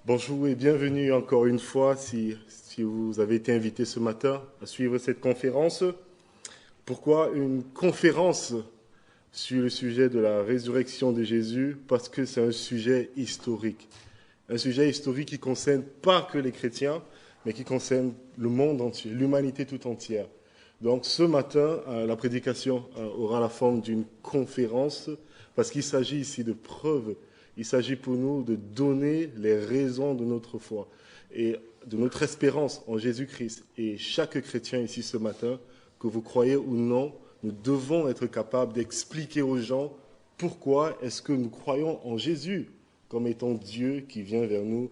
Bonjour et bienvenue encore une fois si vous avez été invité ce matin à suivre cette conférence. Pourquoi une conférence sur le sujet de la résurrection de Jésus? Parce que c'est un sujet historique. Un sujet historique qui ne concerne pas que les chrétiens, mais qui concerne le monde entier, l'humanité tout entière. Donc ce matin, la prédication aura la forme d'une conférence, parce qu'il s'agit ici de preuves. Il s'agit pour nous de donner les raisons de notre foi et de notre espérance en Jésus-Christ. Et chaque chrétien ici ce matin, que vous croyez ou non, nous devons être capables d'expliquer aux gens pourquoi est-ce que nous croyons en Jésus comme étant Dieu qui vient vers nous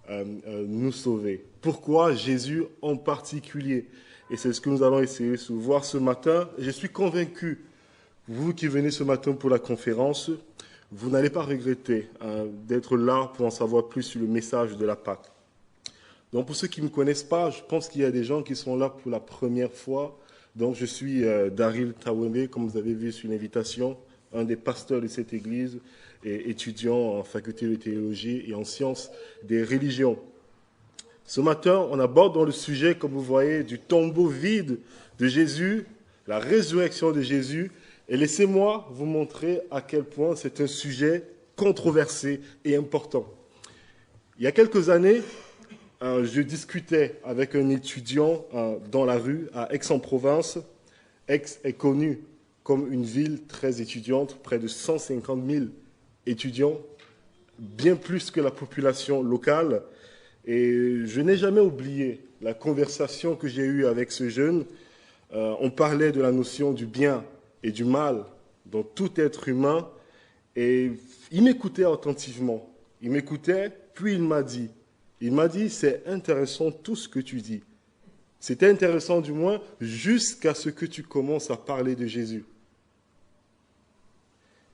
nous sauver. Pourquoi Jésus en particulier? Et c'est ce que nous allons essayer de voir ce matin. Je suis convaincu, vous qui venez ce matin pour la conférence, vous n'allez pas regretter d'être là pour en savoir plus sur le message de la Pâque. Donc pour ceux qui ne me connaissent pas, je pense qu'il y a des gens qui sont là pour la première fois. Donc je suis Daryl Tawembe, comme vous avez vu sur l'invitation, un des pasteurs de cette église et étudiant en faculté de théologie et en sciences des religions. Ce matin, on aborde dans le sujet, comme vous voyez, du tombeau vide de Jésus, la résurrection de Jésus. Et laissez-moi vous montrer à quel point c'est un sujet controversé et important. Il y a quelques années, je discutais avec un étudiant dans la rue à Aix-en-Provence. Aix est connue comme une ville très étudiante, près de 150 000 étudiants, bien plus que la population locale. Et je n'ai jamais oublié la conversation que j'ai eue avec ce jeune. On parlait de la notion du bien et du mal dans tout être humain, et il m'écoutait attentivement. Il m'écoutait, puis il m'a dit, c'est intéressant tout ce que tu dis. C'était intéressant du moins jusqu'à ce que tu commences à parler de Jésus.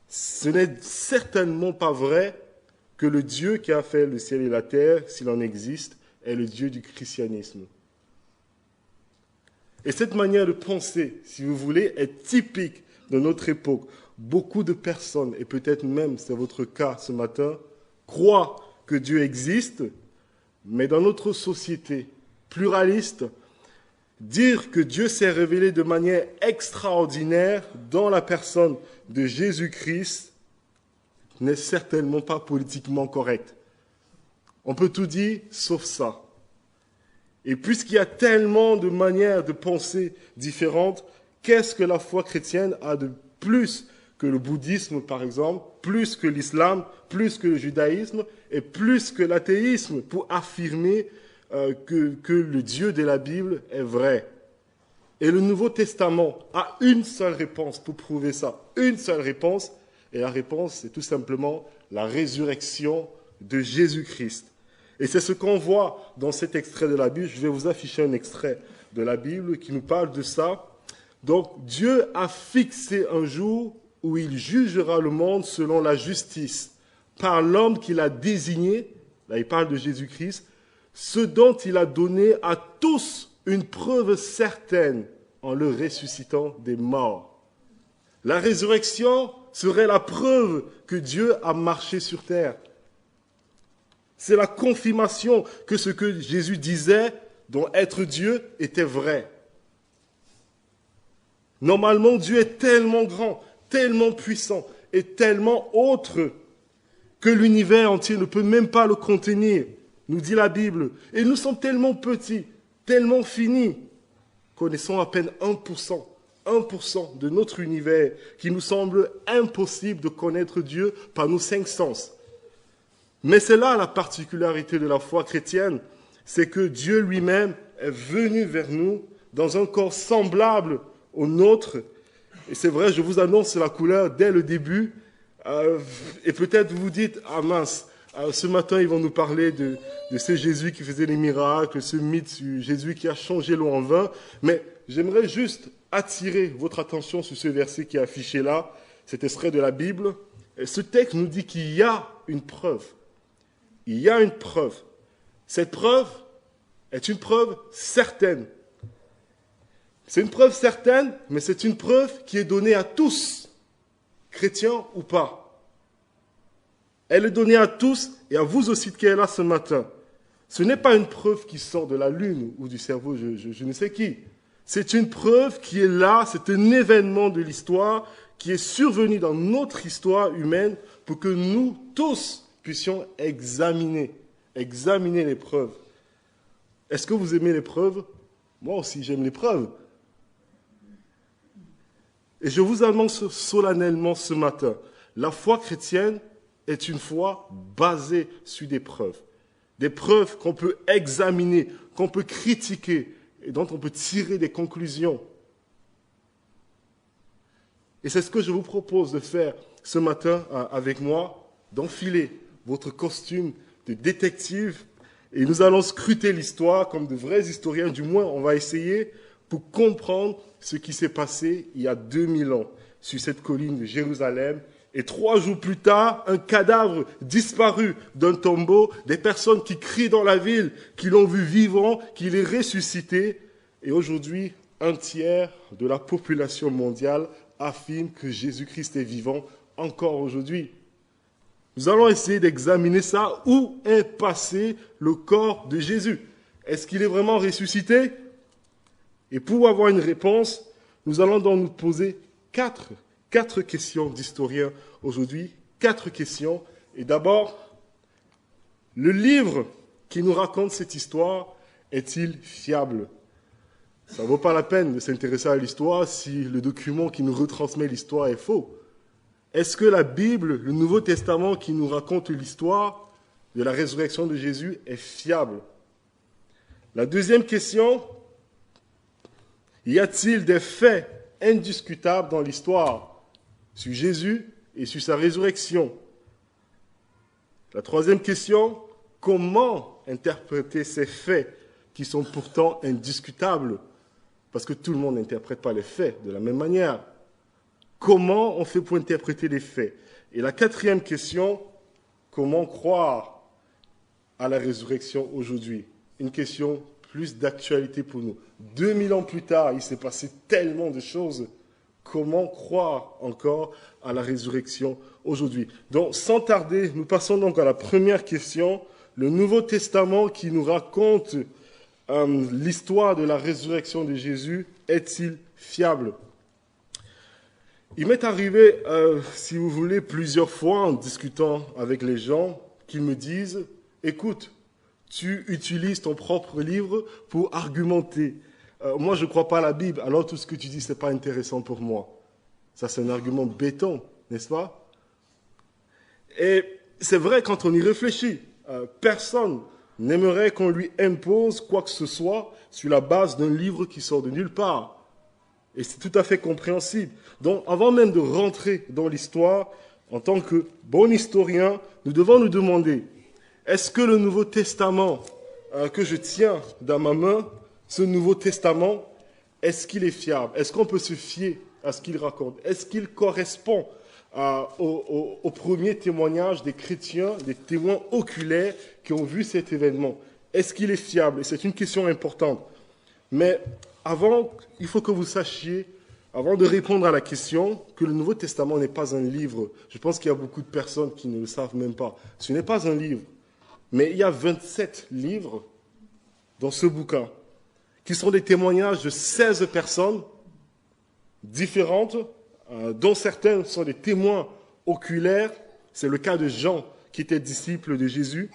Ce n'est certainement pas vrai que le Dieu qui a fait le ciel et la terre, s'il en existe, est le Dieu du christianisme. Et cette manière de penser, si vous voulez, est typique de notre époque. Beaucoup de personnes, et peut-être même c'est votre cas ce matin, croient que Dieu existe, mais dans notre société pluraliste, dire que Dieu s'est révélé de manière extraordinaire dans la personne de Jésus-Christ n'est certainement pas politiquement correct. On peut tout dire sauf ça. Et puisqu'il y a tellement de manières de penser différentes, qu'est-ce que la foi chrétienne a de plus que le bouddhisme, par exemple, plus que l'islam, plus que le judaïsme et plus que l'athéisme pour affirmer que le Dieu de la Bible est vrai? Et le Nouveau Testament a une seule réponse pour prouver ça. Une seule réponse. Et la réponse, c'est tout simplement la résurrection de Jésus-Christ. Et c'est ce qu'on voit dans cet extrait de la Bible. Je vais vous afficher un extrait de la Bible qui nous parle de ça. Donc, Dieu a fixé un jour où il jugera le monde selon la justice, par l'homme qu'il a désigné, là il parle de Jésus-Christ, ce dont il a donné à tous une preuve certaine en le ressuscitant des morts. La résurrection serait la preuve que Dieu a marché sur terre. C'est la confirmation que ce que Jésus disait, dont être Dieu, était vrai. Normalement, Dieu est tellement grand, tellement puissant et tellement autre que l'univers entier ne peut même pas le contenir, nous dit la Bible. Et nous sommes tellement petits, tellement finis, connaissons à peine 1% de notre univers, qui nous semble impossible de connaître Dieu par nos 5 sens. Mais c'est là la particularité de la foi chrétienne, c'est que Dieu lui-même est venu vers nous dans un corps semblable au nôtre. Et c'est vrai, je vous annonce la couleur dès le début. Et peut-être vous vous dites, ah mince, ce matin ils vont nous parler de ce Jésus qui faisait les miracles, ce mythe sur Jésus qui a changé l'eau en vin. Mais j'aimerais juste attirer votre attention sur ce verset qui est affiché là, cet extrait de la Bible. Et ce texte nous dit qu'il y a une preuve. Il y a une preuve. Cette preuve est une preuve certaine. C'est une preuve certaine, mais c'est une preuve qui est donnée à tous, chrétiens ou pas. Elle est donnée à tous et à vous aussi qui est là ce matin. Ce n'est pas une preuve qui sort de la lune ou du cerveau, je ne sais qui. C'est une preuve qui est là, c'est un événement de l'histoire qui est survenu dans notre histoire humaine pour que nous tous puissions examiner les preuves. Est-ce que vous aimez les preuves? Moi aussi, j'aime les preuves. Et je vous annonce solennellement ce matin, la foi chrétienne est une foi basée sur des preuves qu'on peut examiner, qu'on peut critiquer et dont on peut tirer des conclusions. Et c'est ce que je vous propose de faire ce matin avec moi, d'enfiler votre costume de détective et nous allons scruter l'histoire comme de vrais historiens, du moins on va essayer pour comprendre ce qui s'est passé il y a 2000 ans sur cette colline de Jérusalem. Et 3 jours plus tard, un cadavre disparu d'un tombeau, des personnes qui crient dans la ville, qui l'ont vu vivant, qui l'est ressuscité. Et aujourd'hui, 1/3 de la population mondiale affirme que Jésus-Christ est vivant encore aujourd'hui. Nous allons essayer d'examiner ça. Où est passé le corps de Jésus? Est-ce qu'il est vraiment ressuscité? Et pour avoir une réponse, nous allons donc nous poser quatre questions d'historiens aujourd'hui. 4 questions. Et d'abord, le livre qui nous raconte cette histoire est-il fiable? Ça ne vaut pas la peine de s'intéresser à l'histoire si le document qui nous retransmet l'histoire est faux. Est-ce que la Bible, le Nouveau Testament qui nous raconte l'histoire de la résurrection de Jésus est fiable? La deuxième question, y a-t-il des faits indiscutables dans l'histoire sur Jésus et sur sa résurrection? La troisième question, comment interpréter ces faits qui sont pourtant indiscutables? Parce que tout le monde n'interprète pas les faits de la même manière. Comment on fait pour interpréter les faits? Et la quatrième question, comment croire à la résurrection aujourd'hui? Une question plus d'actualité pour nous. 2000 ans plus tard, il s'est passé tellement de choses. Comment croire encore à la résurrection aujourd'hui? Donc, sans tarder, nous passons donc à la première question. Le Nouveau Testament qui nous raconte l'histoire de la résurrection de Jésus, est-il fiable? Il m'est arrivé, si vous voulez, plusieurs fois en discutant avec les gens qui me disent « Écoute, tu utilises ton propre livre pour argumenter. Moi, je ne crois pas à la Bible, alors tout ce que tu dis, ce n'est pas intéressant pour moi. » Ça, c'est un argument béton, n'est-ce pas? Et c'est vrai quand on y réfléchit. Personne n'aimerait qu'on lui impose quoi que ce soit sur la base d'un livre qui sort de nulle part. Et c'est tout à fait compréhensible. Donc, avant même de rentrer dans l'histoire, en tant que bon historien, nous devons nous demander, est-ce que le Nouveau Testament que je tiens dans ma main, ce Nouveau Testament, est-ce qu'il est fiable? Est-ce qu'on peut se fier à ce qu'il raconte? Est-ce qu'il correspond au premier témoignage des chrétiens, des témoins oculaires qui ont vu cet événement? Est-ce qu'il est fiable? Et c'est une question importante. Mais avant, il faut que vous sachiez, avant de répondre à la question, que le Nouveau Testament n'est pas un livre. Je pense qu'il y a beaucoup de personnes qui ne le savent même pas. Ce n'est pas un livre. Mais il y a 27 livres dans ce bouquin qui sont des témoignages de 16 personnes différentes, dont certains sont des témoins oculaires. C'est le cas de Jean, qui était disciple de Jésus,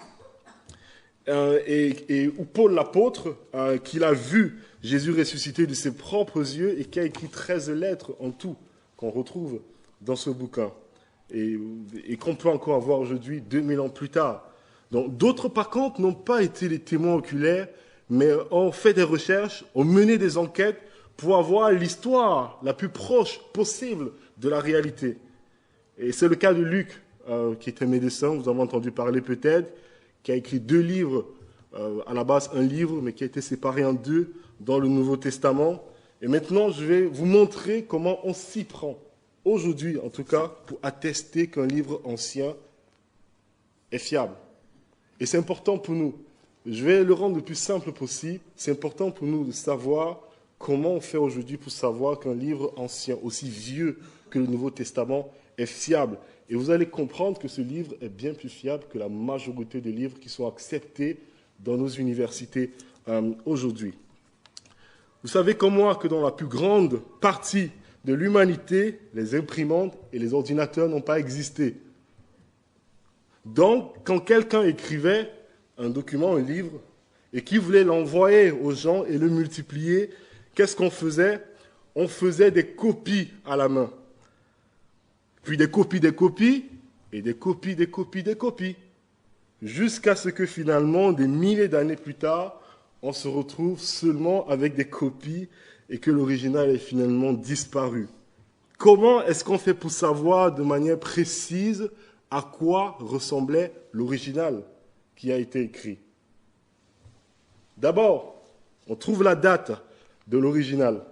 ou Paul l'apôtre, qui l'a vu Jésus ressuscité de ses propres yeux et qui a écrit 13 lettres en tout, qu'on retrouve dans ce bouquin, et qu'on peut encore avoir aujourd'hui, 2000 ans plus tard. Donc, d'autres, par contre, n'ont pas été les témoins oculaires, mais ont fait des recherches, ont mené des enquêtes pour avoir l'histoire la plus proche possible de la réalité. Et c'est le cas de Luc, qui est un médecin, vous en avez entendu parler peut-être, qui a écrit 2 livres, à la base un livre, mais qui a été séparé en 2 dans le Nouveau Testament. Et maintenant, je vais vous montrer comment on s'y prend, aujourd'hui en tout cas, pour attester qu'un livre ancien est fiable. Et c'est important pour nous. Je vais le rendre le plus simple possible. C'est important pour nous de savoir comment on fait aujourd'hui pour savoir qu'un livre ancien, aussi vieux que le Nouveau Testament, est fiable. Et vous allez comprendre que ce livre est bien plus fiable que la majorité des livres qui sont acceptés dans nos universités aujourd'hui. Vous savez comme moi que dans la plus grande partie de l'humanité, les imprimantes et les ordinateurs n'ont pas existé. Donc, quand quelqu'un écrivait un document, un livre, et qui voulait l'envoyer aux gens et le multiplier, qu'est-ce qu'on faisait? On faisait des copies à la main. Puis des copies, et des copies, jusqu'à ce que finalement, des milliers d'années plus tard, on se retrouve seulement avec des copies et que l'original est finalement disparu. Comment est-ce qu'on fait pour savoir de manière précise à quoi ressemblait l'original qui a été écrit? D'abord, on trouve la date de l'original,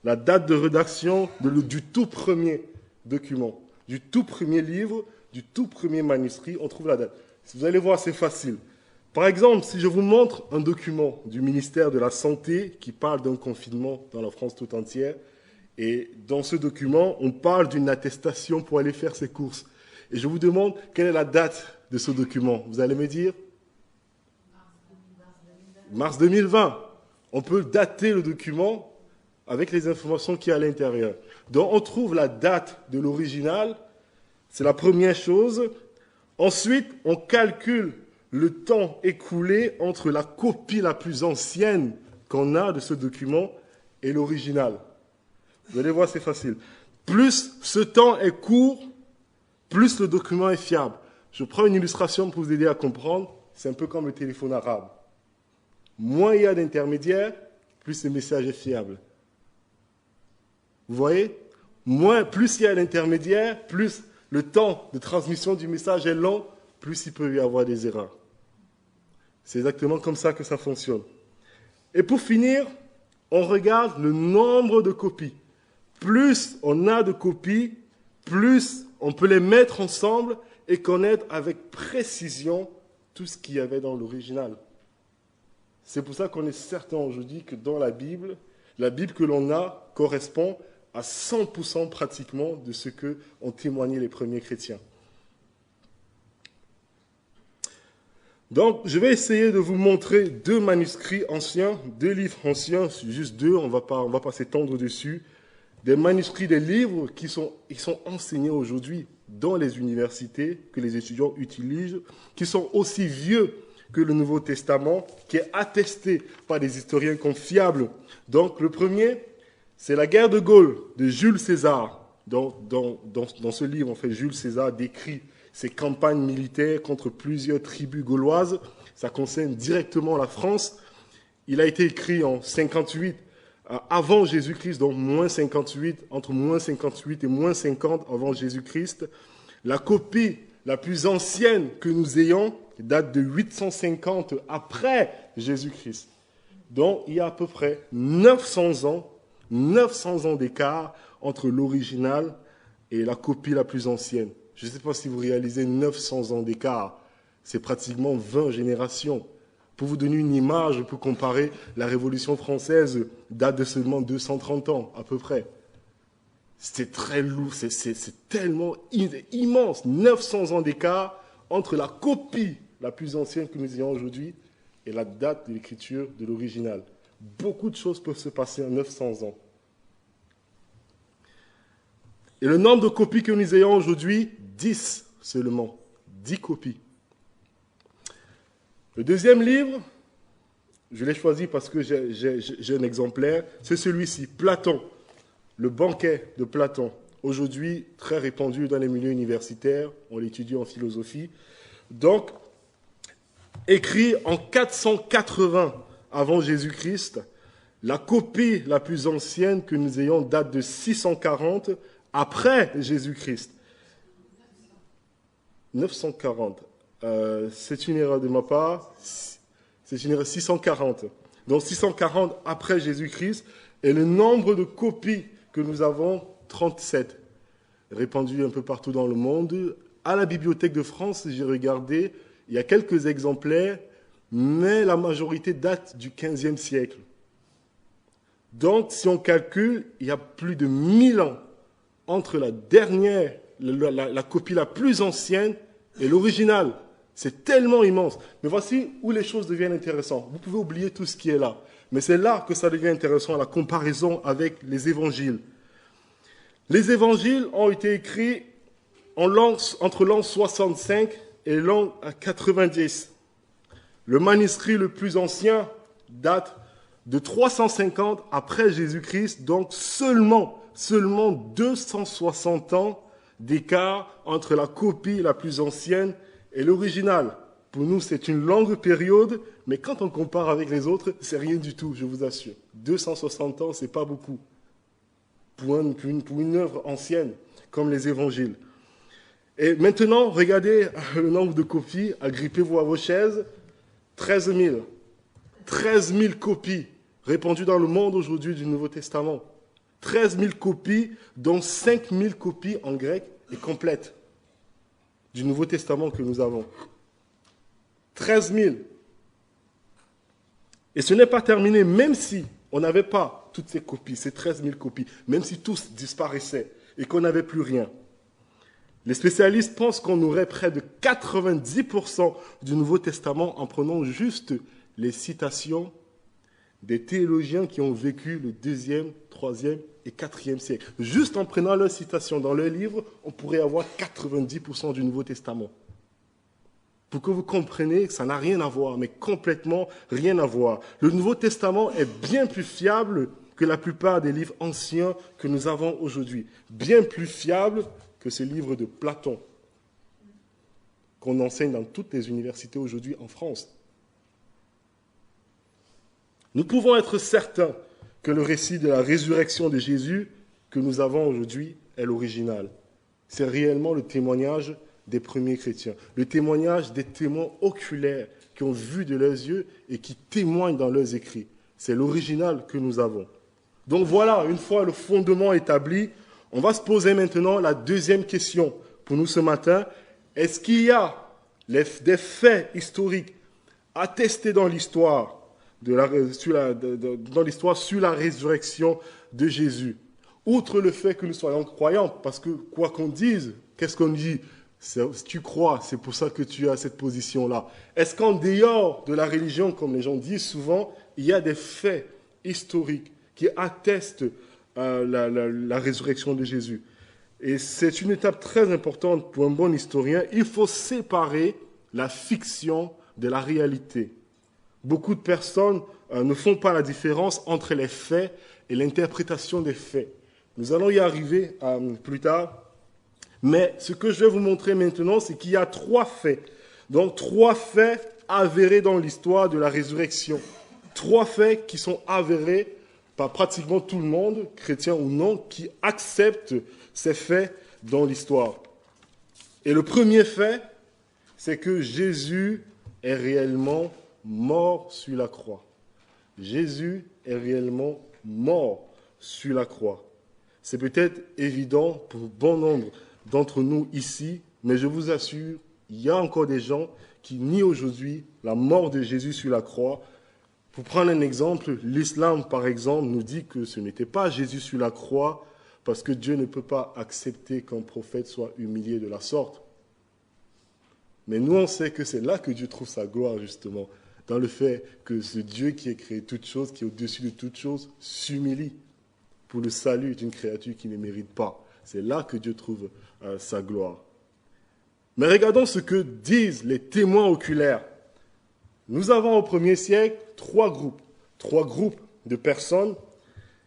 la date de rédaction du tout premier document, du tout premier livre, du tout premier manuscrit, on trouve la date. Si vous allez voir, c'est facile. Par exemple, si je vous montre un document du ministère de la Santé qui parle d'un confinement dans la France tout entière, et dans ce document, on parle d'une attestation pour aller faire ses courses. Et je vous demande quelle est la date de ce document. Vous allez me dire? Mars 2020. On peut dater le document avec les informations qu'il y a à l'intérieur. Donc, on trouve la date de l'original. C'est la première chose. Ensuite, on calcule le temps écoulé entre la copie la plus ancienne qu'on a de ce document et l'original. Vous allez voir, c'est facile. Plus ce temps est court, plus le document est fiable. Je prends une illustration pour vous aider à comprendre. C'est un peu comme le téléphone arabe. Moins il y a d'intermédiaires, plus le message est fiable. Vous voyez? Plus il y a d'intermédiaires, plus le temps de transmission du message est long, plus il peut y avoir des erreurs. C'est exactement comme ça que ça fonctionne. Et pour finir, on regarde le nombre de copies. Plus on a de copies, plus on peut les mettre ensemble et connaître avec précision tout ce qu'il y avait dans l'original. C'est pour ça qu'on est certain aujourd'hui que dans la Bible que l'on a correspond à 100% pratiquement de ce que ont témoigné les premiers chrétiens. Donc, je vais essayer de vous montrer deux manuscrits anciens, deux livres anciens, juste deux, on va pas s'étendre dessus, des manuscrits des livres qui sont enseignés aujourd'hui dans les universités, que les étudiants utilisent, qui sont aussi vieux que le Nouveau Testament, qui est attesté par des historiens confiables. Donc, le premier, c'est la guerre de Gaulle de Jules César. Dans ce livre, en fait, Jules César décrit ses campagnes militaires contre plusieurs tribus gauloises. Ça concerne directement la France. Il a été écrit en 58 avant Jésus-Christ, donc moins 58, entre moins 58 et moins 50 avant Jésus-Christ. La copie la plus ancienne que nous ayons date de 850 après Jésus-Christ. Donc, il y a à peu près 900 ans d'écart entre l'original et la copie la plus ancienne. Je ne sais pas si vous réalisez 900 ans d'écart. C'est pratiquement 20 générations. Pour vous donner une image, pour comparer, la Révolution française date de seulement 230 ans, à peu près. C'est très lourd, c'est tellement immense. 900 ans d'écart entre la copie la plus ancienne que nous ayons aujourd'hui et la date de l'écriture de l'original. Beaucoup de choses peuvent se passer en 900 ans. Et le nombre de copies que nous ayons aujourd'hui, 10 seulement. 10 copies. Le deuxième livre, je l'ai choisi parce que j'ai un exemplaire, c'est celui-ci, Platon, le banquet de Platon. Aujourd'hui, très répandu dans les milieux universitaires, on l'étudie en philosophie. Donc, écrit en 480 avant Jésus-Christ, la copie la plus ancienne que nous ayons date de 640 après Jésus-Christ. 940. C'est une erreur de ma part. C'est une erreur 640. Donc 640 après Jésus-Christ. Et le nombre de copies que nous avons, 37. Répandues un peu partout dans le monde. À la Bibliothèque de France, j'ai regardé, il y a quelques exemplaires, mais la majorité date du XVe siècle. Donc, si on calcule, il y a plus de 1000 ans entre la dernière la copie la plus ancienne et l'original. C'est tellement immense. Mais voici où les choses deviennent intéressantes. Vous pouvez oublier tout ce qui est là. Mais c'est là que ça devient intéressant, la comparaison avec les évangiles. Les évangiles ont été écrits entre l'an 65 et l'an 90. Le manuscrit le plus ancien date de 350 après Jésus-Christ, donc seulement 260 ans d'écart entre la copie la plus ancienne et l'original. Pour nous, c'est une longue période, mais quand on compare avec les autres, c'est rien du tout, je vous assure. 260 ans, c'est pas beaucoup pour une œuvre ancienne, comme les évangiles. Et maintenant, regardez le nombre de copies, agrippez-vous à vos chaises, 13 000. 13 000 copies répandues dans le monde aujourd'hui du Nouveau Testament. 13 000 copies, dont 5 000 copies en grec et complètes du Nouveau Testament que nous avons. 13 000. Et ce n'est pas terminé, même si on n'avait pas toutes ces copies, ces 13 000 copies, même si tous disparaissaient et qu'on n'avait plus rien. Les spécialistes pensent qu'on aurait près de 90% du Nouveau Testament en prenant juste les citations des théologiens qui ont vécu le 2e, 3e et 4e siècle. Juste en prenant leurs citations dans leurs livres, on pourrait avoir 90% du Nouveau Testament. Pour que vous compreniez que ça n'a rien à voir, mais complètement rien à voir. Le Nouveau Testament est bien plus fiable que la plupart des livres anciens que nous avons aujourd'hui. Bien plus fiable que ce livre de Platon, qu'on enseigne dans toutes les universités aujourd'hui en France. Nous pouvons être certains que le récit de la résurrection de Jésus que nous avons aujourd'hui est l'original. C'est réellement le témoignage des premiers chrétiens, le témoignage des témoins oculaires qui ont vu de leurs yeux et qui témoignent dans leurs écrits. C'est l'original que nous avons. Donc voilà, une fois le fondement établi, on va se poser maintenant la deuxième question pour nous ce matin. Est-ce qu'il y a des faits historiques attestés dans l'histoire sur la résurrection de Jésus? Outre le fait que nous soyons croyants, parce que quoi qu'on dise, qu'est-ce qu'on dit? Tu crois, c'est pour ça que tu as cette position-là. Est-ce qu'en dehors de la religion, comme les gens disent souvent, il y a des faits historiques qui attestent la résurrection de Jésus? Et c'est une étape très importante pour un bon historien. Il faut séparer la fiction de la réalité. Beaucoup de personnes ne font pas la différence entre les faits et l'interprétation des faits. Nous allons y arriver plus tard. Mais ce que je vais vous montrer maintenant, c'est qu'il y a 3 faits. Donc 3 faits avérés dans l'histoire de la résurrection. 3 faits qui sont avérés par pratiquement tout le monde, chrétien ou non, qui accepte ces faits dans l'histoire. Et le premier fait, c'est que Jésus est réellement mort sur la croix. Jésus est réellement mort sur la croix. C'est peut-être évident pour bon nombre d'entre nous ici, mais je vous assure, il y a encore des gens qui nient aujourd'hui la mort de Jésus sur la croix. Pour prendre un exemple, l'islam, par exemple, nous dit que ce n'était pas Jésus sur la croix parce que Dieu ne peut pas accepter qu'un prophète soit humilié de la sorte. Mais nous, on sait que c'est là que Dieu trouve sa gloire, justement, dans le fait que ce Dieu qui a créé toutes choses, qui est au-dessus de toutes choses, s'humilie pour le salut d'une créature qui ne mérite pas. C'est là que Dieu trouve sa gloire. Mais regardons ce que disent les témoins oculaires. Nous avons au 1er siècle 3 groupes. 3 groupes de personnes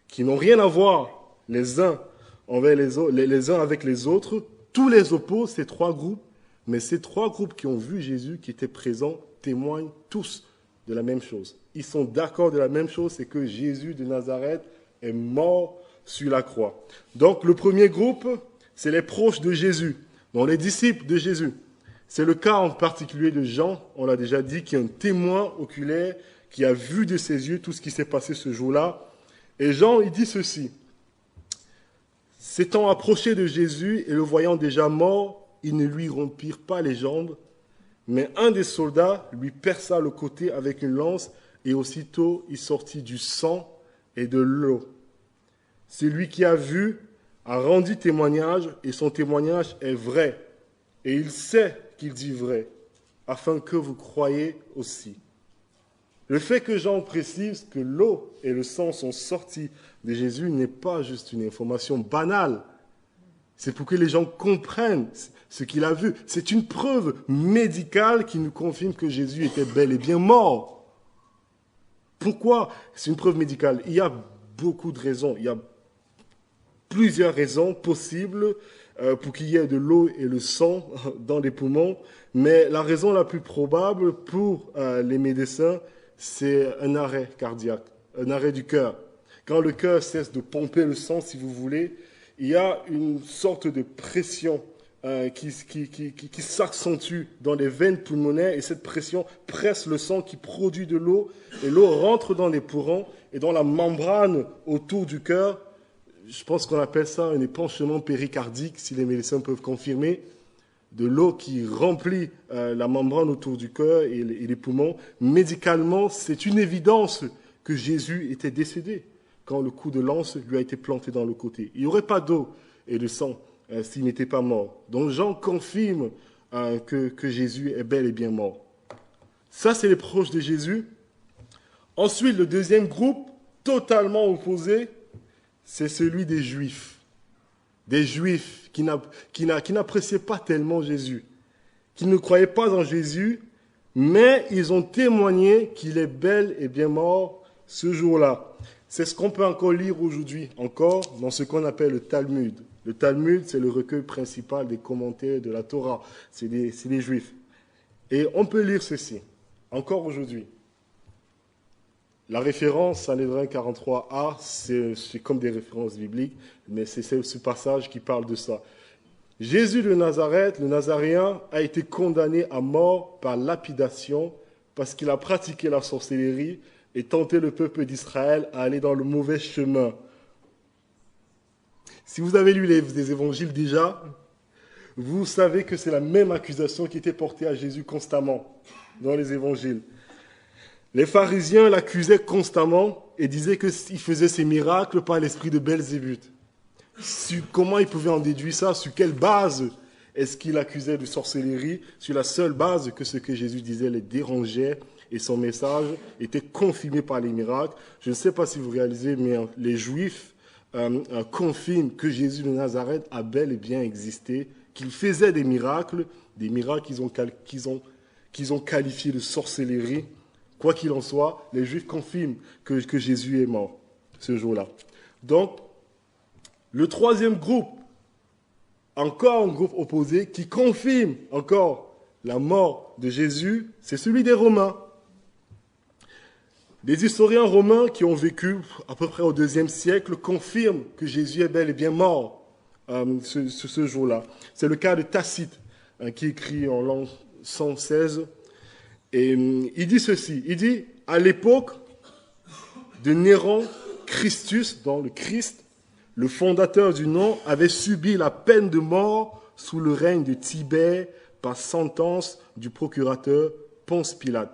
qui n'ont rien à voir les uns avec les autres. Tous les opposent, ces 3 groupes. Mais ces 3 groupes qui ont vu Jésus, qui étaient présents, témoignent tous de la même chose. Ils sont d'accord de la même chose, c'est que Jésus de Nazareth est mort sur la croix. Donc le premier groupe, c'est les proches de Jésus, donc les disciples de Jésus. C'est le cas en particulier de Jean, on l'a déjà dit, qui est un témoin oculaire, qui a vu de ses yeux tout ce qui s'est passé ce jour-là. Et Jean, il dit ceci. S'étant approché de Jésus et le voyant déjà mort, ils ne lui rompirent pas les jambes, mais un des soldats lui perça le côté avec une lance, et aussitôt il sortit du sang et de l'eau. Celui qui a vu a rendu témoignage et son témoignage est vrai. Et il sait qu'il dit vrai, afin que vous croyiez aussi. Le fait que Jean précise que l'eau et le sang sont sortis de Jésus n'est pas juste une information banale. C'est pour que les gens comprennent ce qu'il a vu. C'est une preuve médicale qui nous confirme que Jésus était bel et bien mort. Pourquoi c'est une preuve médicale? Il y a beaucoup de raisons. Il y a plusieurs raisons possibles pour qu'il y ait de l'eau et le sang dans les poumons. Mais la raison la plus probable pour les médecins, c'est un arrêt cardiaque, un arrêt du cœur. Quand le cœur cesse de pomper le sang, si vous voulez, il y a une sorte de pression qui s'accentue dans les veines pulmonaires et cette pression presse le sang qui produit de l'eau et l'eau rentre dans les poumons et dans la membrane autour du cœur. Je pense qu'on appelle ça un épanchement péricardique, si les médecins peuvent confirmer. De l'eau qui remplit la membrane autour du cœur et les poumons. Médicalement, c'est une évidence que Jésus était décédé quand le coup de lance lui a été planté dans le côté. Il n'y aurait pas d'eau et de sang s'il n'était pas mort. Donc Jean confirme que Jésus est bel et bien mort. Ça, c'est les proches de Jésus. Ensuite, le deuxième groupe, totalement opposé, c'est celui des Juifs. Des Juifs qui n'appréciaient pas tellement Jésus, qui ne croyaient pas en Jésus, mais ils ont témoigné qu'il est bel et bien mort ce jour-là. C'est ce qu'on peut encore lire aujourd'hui, encore dans ce qu'on appelle le Talmud. Le Talmud, c'est le recueil principal des commentaires de la Torah. C'est les Juifs. Et on peut lire ceci, encore aujourd'hui. La référence, Sanhédrin 43a, c'est comme des références bibliques, mais c'est ce passage qui parle de ça. Jésus de Nazareth, le Nazaréen, a été condamné à mort par lapidation parce qu'il a pratiqué la sorcellerie et tenté le peuple d'Israël à aller dans le mauvais chemin. Si vous avez lu les évangiles déjà, vous savez que c'est la même accusation qui était portée à Jésus constamment dans les évangiles. Les pharisiens l'accusaient constamment et disaient qu'il faisait ses miracles par l'esprit de Belzébuth. Comment ils pouvaient en déduire ça? Sur quelle base est-ce qu'il accusait de sorcellerie? Sur la seule base que ce que Jésus disait les dérangeait et son message était confirmé par les miracles. Je ne sais pas si vous réalisez, mais les Juifs confirment que Jésus de Nazareth a bel et bien existé, qu'il faisait des miracles qu'ils ont qualifiés de sorcellerie. Quoi qu'il en soit, les Juifs confirment que Jésus est mort ce jour-là. Donc, le troisième groupe, encore un groupe opposé, qui confirme encore la mort de Jésus, c'est celui des Romains. Des historiens romains qui ont vécu à peu près au IIe siècle confirment que Jésus est bel et bien mort ce jour-là. C'est le cas de Tacite, qui écrit en l'an 116. Et il dit ceci, il dit, à l'époque de Néron, Christus, dans le Christ, le fondateur du nom, avait subi la peine de mort sous le règne de Tibère par sentence du procurateur Ponce Pilate.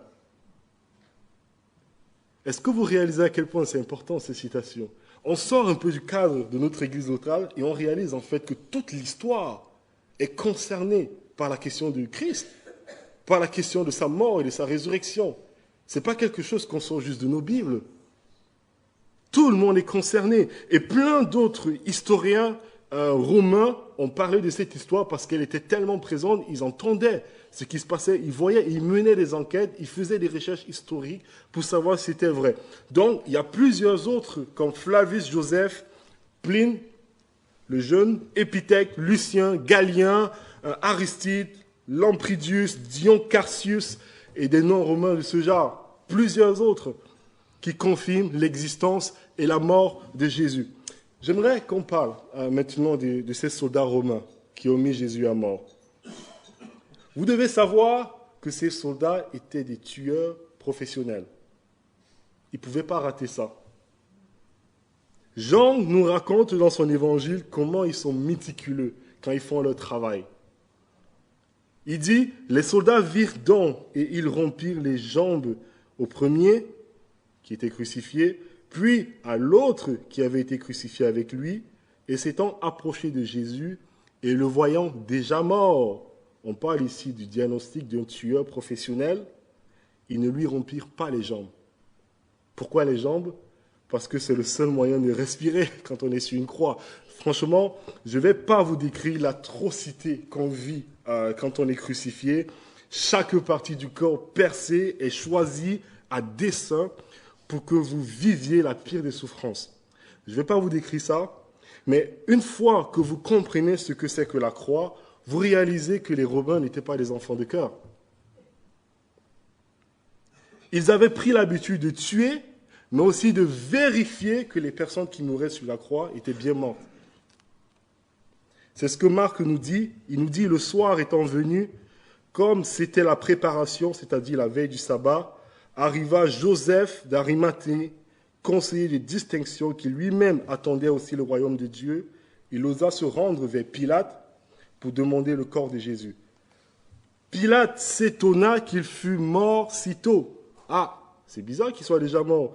Est-ce que vous réalisez à quel point c'est important ces citations? On sort un peu du cadre de notre église locale et on réalise en fait que toute l'histoire est concernée par la question du Christ, par la question de sa mort et de sa résurrection. Ce n'est pas quelque chose qu'on sort juste de nos Bibles. Tout le monde est concerné. Et plein d'autres historiens romains ont parlé de cette histoire parce qu'elle était tellement présente, ils entendaient ce qui se passait, ils voyaient, ils menaient des enquêtes, ils faisaient des recherches historiques pour savoir si c'était vrai. Donc, il y a plusieurs autres, comme Flavius Joseph, Pline, le jeune, Épithète, Lucien, Galien, Aristide, Lampridius, Dion Cassius et des noms romains de ce genre. Plusieurs autres qui confirment l'existence et la mort de Jésus. J'aimerais qu'on parle maintenant de ces soldats romains qui ont mis Jésus à mort. Vous devez savoir que ces soldats étaient des tueurs professionnels. Ils ne pouvaient pas rater ça. Jean nous raconte dans son évangile comment ils sont méticuleux quand ils font leur travail. Il dit, les soldats virent donc et ils rompirent les jambes au premier qui était crucifié, puis à l'autre qui avait été crucifié avec lui, Et s'étant approché de Jésus et le voyant déjà mort, on parle ici du diagnostic d'un tueur professionnel, ils ne lui rompirent pas les jambes. Pourquoi les jambes? Parce que c'est le seul moyen de respirer quand on est sur une croix. Franchement, je ne vais pas vous décrire l'atrocité qu'on vit quand on est crucifié. Chaque partie du corps percée est choisie à dessein pour que vous viviez la pire des souffrances. Je ne vais pas vous décrire ça, mais une fois que vous comprenez ce que c'est que la croix, vous réalisez que les Romains n'étaient pas des enfants de cœur. Ils avaient pris l'habitude de tuer, mais aussi de vérifier que les personnes qui mouraient sur la croix étaient bien mortes. C'est ce que Marc nous dit. Il nous dit, le soir étant venu, comme c'était la préparation, c'est-à-dire la veille du sabbat, arriva Joseph d'Arimathée, conseiller de distinction, qui lui-même attendait aussi le royaume de Dieu. Il osa se rendre vers Pilate pour demander le corps de Jésus. Pilate s'étonna qu'il fût mort si tôt. Ah, c'est bizarre qu'il soit déjà mort.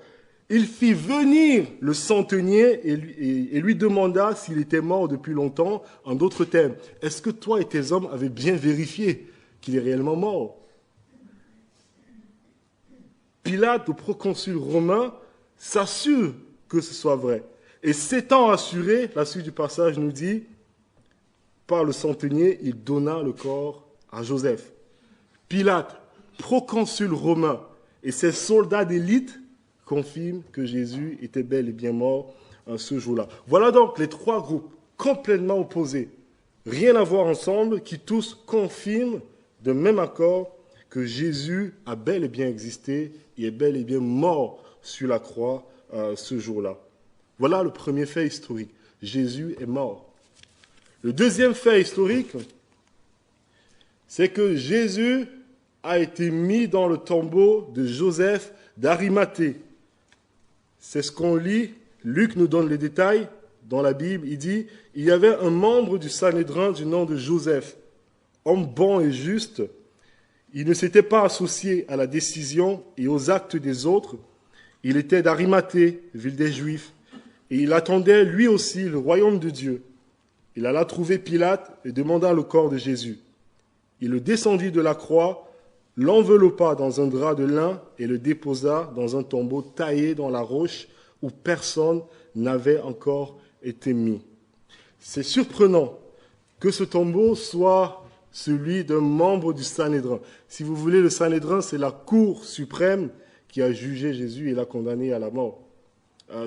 Il fit venir le centenier et lui demanda s'il était mort depuis longtemps. En d'autres termes, est-ce que toi et tes hommes avez bien vérifié qu'il est réellement mort? Pilate, le proconsul romain, s'assure que ce soit vrai. Et s'étant assuré, la suite du passage nous dit, par le centenier, il donna le corps à Joseph. Pilate, proconsul romain, et ses soldats d'élite confirment que Jésus était bel et bien mort ce jour-là. Voilà donc les trois groupes complètement opposés, rien à voir ensemble, qui tous confirment de même accord que Jésus a bel et bien existé et est bel et bien mort sur la croix ce jour-là. Voilà le premier fait historique. Jésus est mort. Le deuxième fait historique, c'est que Jésus a été mis dans le tombeau de Joseph d'Arimathée. C'est ce qu'on lit. Luc nous donne les détails dans la Bible. Il dit, il y avait un membre du Sanhédrin du nom de Joseph, homme bon et juste. Il ne s'était pas associé à la décision et aux actes des autres. Il était d'Arimathée, ville des Juifs, et il attendait lui aussi le royaume de Dieu. Il alla trouver Pilate et demanda le corps de Jésus. Il le descendit de la croix, l'enveloppa dans un drap de lin et le déposa dans un tombeau taillé dans la roche où personne n'avait encore été mis. C'est surprenant que ce tombeau soit celui d'un membre du Sanhédrin. Si vous voulez, le Sanhédrin, c'est la cour suprême qui a jugé Jésus et l'a condamné à la mort.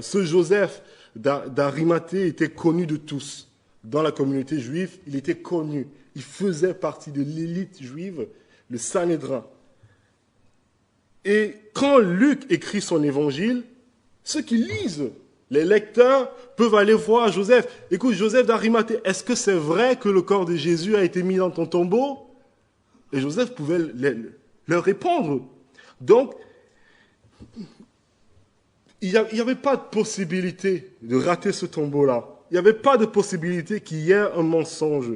Ce Joseph d'Arimathée était connu de tous. Dans la communauté juive, il était connu. Il faisait partie de l'élite juive, le Sanhédrin. Et quand Luc écrit son évangile, ceux qui lisent, les lecteurs, peuvent aller voir Joseph. Écoute, Joseph d'Arimathée, est-ce que c'est vrai que le corps de Jésus a été mis dans ton tombeau? Et Joseph pouvait leur répondre. Donc, il n'y avait pas de possibilité de rater ce tombeau-là. Il n'y avait pas de possibilité qu'il y ait un mensonge.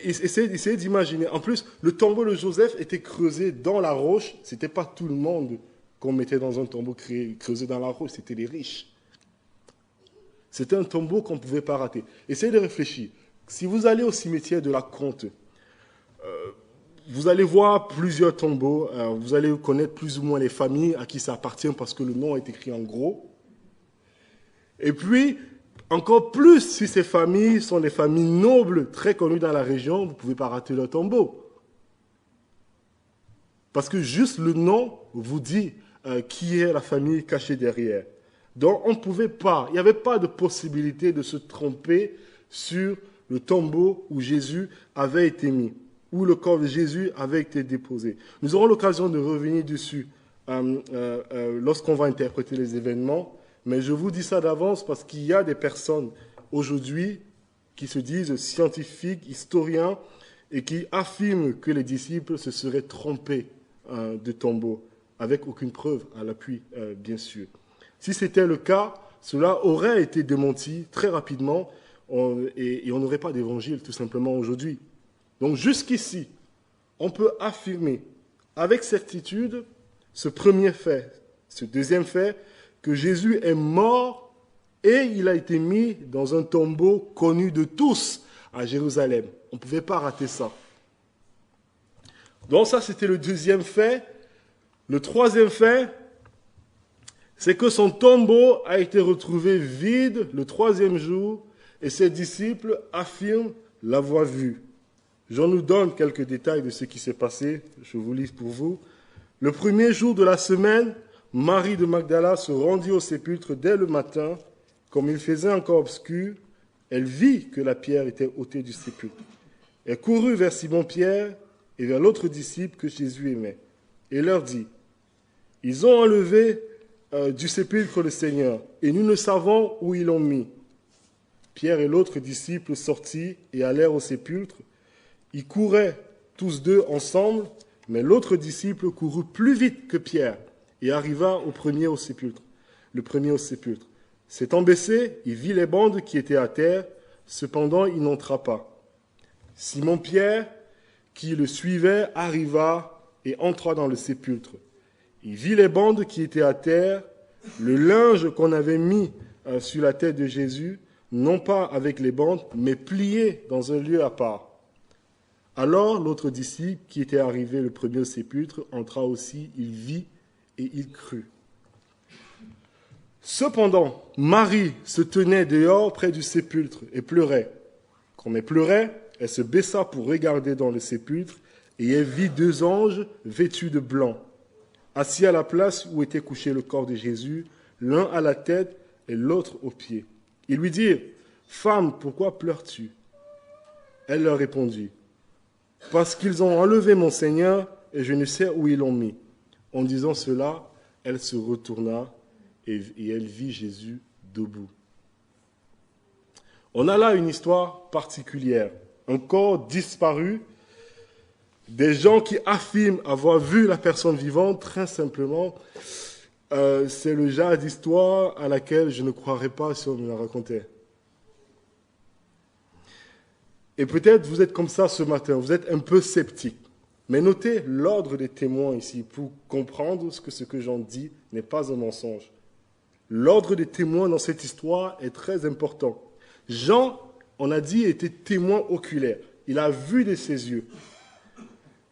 Essayez d'imaginer. En plus, le tombeau de Joseph était creusé dans la roche. Ce n'était pas tout le monde qu'on mettait dans un tombeau creusé dans la roche. C'était les riches. C'était un tombeau qu'on ne pouvait pas rater. Essayez de réfléchir. Si vous allez au cimetière de la Comte, vous allez voir plusieurs tombeaux. Vous allez connaître plus ou moins les familles à qui ça appartient parce que le nom est écrit en gros. Et puis, encore plus, si ces familles sont des familles nobles, très connues dans la région, vous ne pouvez pas rater leur tombeau. Parce que juste le nom vous dit qui est la famille cachée derrière. Donc, on ne pouvait pas, il n'y avait pas de possibilité de se tromper sur le tombeau où Jésus avait été mis, où le corps de Jésus avait été déposé. Nous aurons l'occasion de revenir dessus lorsqu'on va interpréter les événements. Mais je vous dis ça d'avance parce qu'il y a des personnes aujourd'hui qui se disent scientifiques, historiens, et qui affirment que les disciples se seraient trompés de tombeau, avec aucune preuve à l'appui, bien sûr. Si c'était le cas, cela aurait été démenti très rapidement et on n'aurait pas d'évangile tout simplement aujourd'hui. Donc jusqu'ici, on peut affirmer avec certitude ce premier fait. Ce deuxième fait, que Jésus est mort et il a été mis dans un tombeau connu de tous à Jérusalem. On ne pouvait pas rater ça. Donc ça, c'était le deuxième fait. Le troisième fait, c'est que son tombeau a été retrouvé vide le troisième jour et ses disciples affirment l'avoir vu. Jean nous donne quelques détails de ce qui s'est passé. Je vous lis pour vous. Le premier jour de la semaine, Marie de Magdala se rendit au sépulcre dès le matin. Comme il faisait encore obscur, elle vit que la pierre était ôtée du sépulcre. Elle courut vers Simon-Pierre et vers l'autre disciple que Jésus aimait, et leur dit, « Ils ont enlevé du sépulcre le Seigneur, et nous ne savons où ils l'ont mis. » Pierre et l'autre disciple sortirent et allèrent au sépulcre. Ils couraient tous deux ensemble, mais l'autre disciple courut plus vite que Pierre et arriva le premier au sépulcre. S'étant baissé, il vit les bandes qui étaient à terre, cependant il n'entra pas. Simon-Pierre, qui le suivait, arriva et entra dans le sépulcre. Il vit les bandes qui étaient à terre, le linge qu'on avait mis sur la tête de Jésus, non pas avec les bandes, mais plié dans un lieu à part. Alors l'autre disciple, qui était arrivé le premier au sépulcre, entra aussi, il vit et il crut. Cependant, Marie se tenait dehors près du sépulcre et pleurait. Comme elle pleurait, elle se baissa pour regarder dans le sépulcre et elle vit deux anges vêtus de blanc, assis à la place où était couché le corps de Jésus, l'un à la tête et l'autre aux pieds. Ils lui dirent, « Femme, pourquoi pleures-tu » Elle leur répondit, « Parce qu'ils ont enlevé mon Seigneur et je ne sais où ils l'ont mis. » En disant cela, elle se retourna et elle vit Jésus debout. On a là une histoire particulière. Un corps disparu, des gens qui affirment avoir vu la personne vivante, très simplement. C'est le genre d'histoire à laquelle je ne croirais pas si on me la racontait. Et peut-être vous êtes comme ça ce matin, vous êtes un peu sceptique. Mais notez l'ordre des témoins ici pour comprendre ce que Jean dit n'est pas un mensonge. L'ordre des témoins dans cette histoire est très important. Jean, on a dit, était témoin oculaire. Il a vu de ses yeux.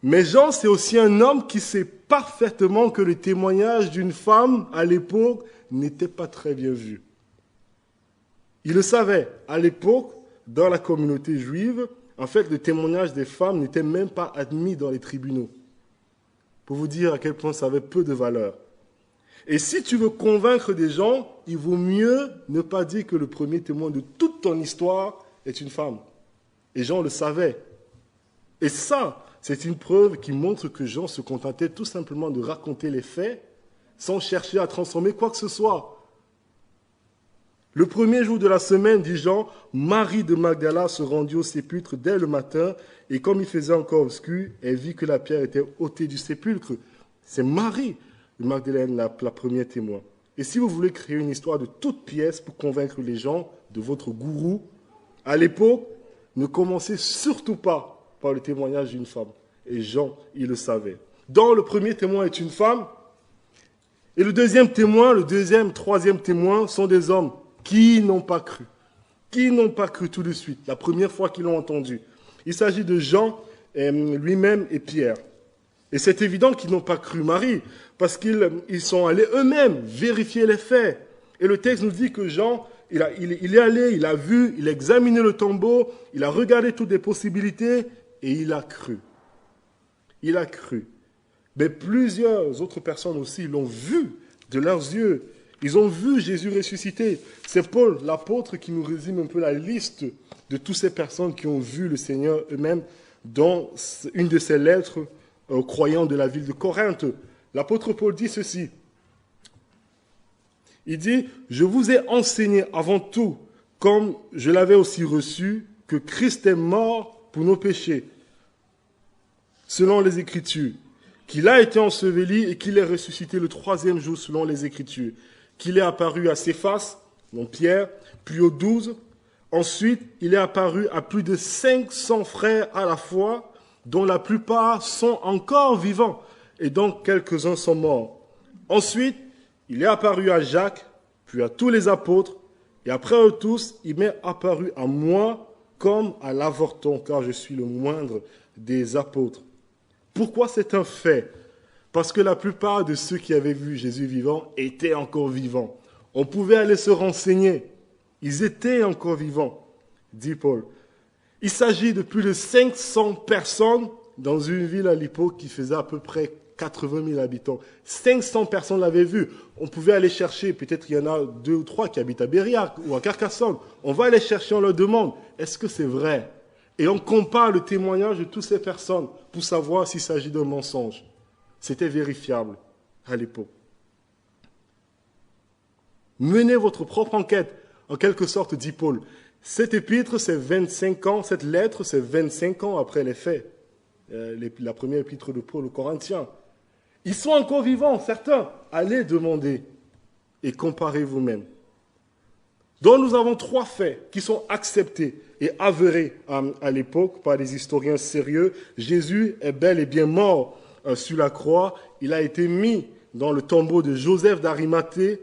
Mais Jean, c'est aussi un homme qui sait parfaitement que le témoignage d'une femme à l'époque n'était pas très bien vu. Il le savait. À l'époque, dans la communauté juive, en fait, le témoignage des femmes n'était même pas admis dans les tribunaux. Pour vous dire à quel point ça avait peu de valeur. Et si tu veux convaincre des gens, il vaut mieux ne pas dire que le premier témoin de toute ton histoire est une femme. Et Jean le savait. Et ça, c'est une preuve qui montre que Jean se contentait tout simplement de raconter les faits sans chercher à transformer quoi que ce soit. Le premier jour de la semaine, dit Jean, Marie de Magdala se rendit au sépulcre dès le matin et comme il faisait encore obscur, elle vit que la pierre était ôtée du sépulcre. C'est Marie de Magdalene la première témoin. Et si vous voulez créer une histoire de toute pièce pour convaincre les gens de votre gourou, à l'époque, ne commencez surtout pas par le témoignage d'une femme. Et Jean, il le savait. Donc, le premier témoin est une femme. Et le deuxième témoin, troisième témoin sont des hommes qui n'ont pas cru. Qui n'ont pas cru tout de suite, la première fois qu'ils l'ont entendu. Il s'agit de Jean lui-même et Pierre. Et c'est évident qu'ils n'ont pas cru Marie, parce qu'ils sont allés eux-mêmes vérifier les faits. Et le texte nous dit que Jean, il est allé, il a vu, il a examiné le tombeau, il a regardé toutes les possibilités, et il a cru. Il a cru. Mais plusieurs autres personnes aussi l'ont vu de leurs yeux. Ils ont vu Jésus ressuscité. C'est Paul, l'apôtre, qui nous résume un peu la liste de toutes ces personnes qui ont vu le Seigneur eux-mêmes dans une de ses lettres aux croyants de la ville de Corinthe. L'apôtre Paul dit ceci. Il dit, « Je vous ai enseigné avant tout, comme je l'avais aussi reçu, que Christ est mort pour nos péchés, selon les Écritures, qu'il a été enseveli et qu'il est ressuscité le troisième jour selon les Écritures, qu'il est apparu à Céphas, donc Pierre, puis aux 12. Ensuite, il est apparu à plus de 500 frères à la fois, dont la plupart sont encore vivants, et dont quelques-uns sont morts. Ensuite, il est apparu à Jacques, puis à tous les apôtres, Et après eux tous, il m'est apparu à moi comme à l'avorton, car je suis le moindre des apôtres. Pourquoi c'est un fait? Parce que la plupart de ceux qui avaient vu Jésus vivant étaient encore vivants. On pouvait aller se renseigner. Ils étaient encore vivants, dit Paul. Il s'agit de plus de 500 personnes dans une ville à l'époque qui faisait à peu près 80 000 habitants. 500 personnes l'avaient vu. On pouvait aller chercher, peut-être il y en a 2 ou 3 qui habitent à Bériac ou à Carcassonne. On va aller chercher, on leur demande, est-ce que c'est vrai? Et on compare le témoignage de toutes ces personnes pour savoir s'il s'agit d'un mensonge. C'était vérifiable à l'époque. Menez votre propre enquête, en quelque sorte, dit Paul. Cette épître, c'est 25 ans, cette lettre, c'est 25 ans après les faits. La première épître de Paul aux Corinthiens. Ils sont encore vivants, certains. Allez demander et comparez vous-même. Donc nous avons 3 faits qui sont acceptés et avérés à l'époque par des historiens sérieux. Jésus est bel et bien mort sur la croix. Il a été mis dans le tombeau de Joseph d'Arimathée.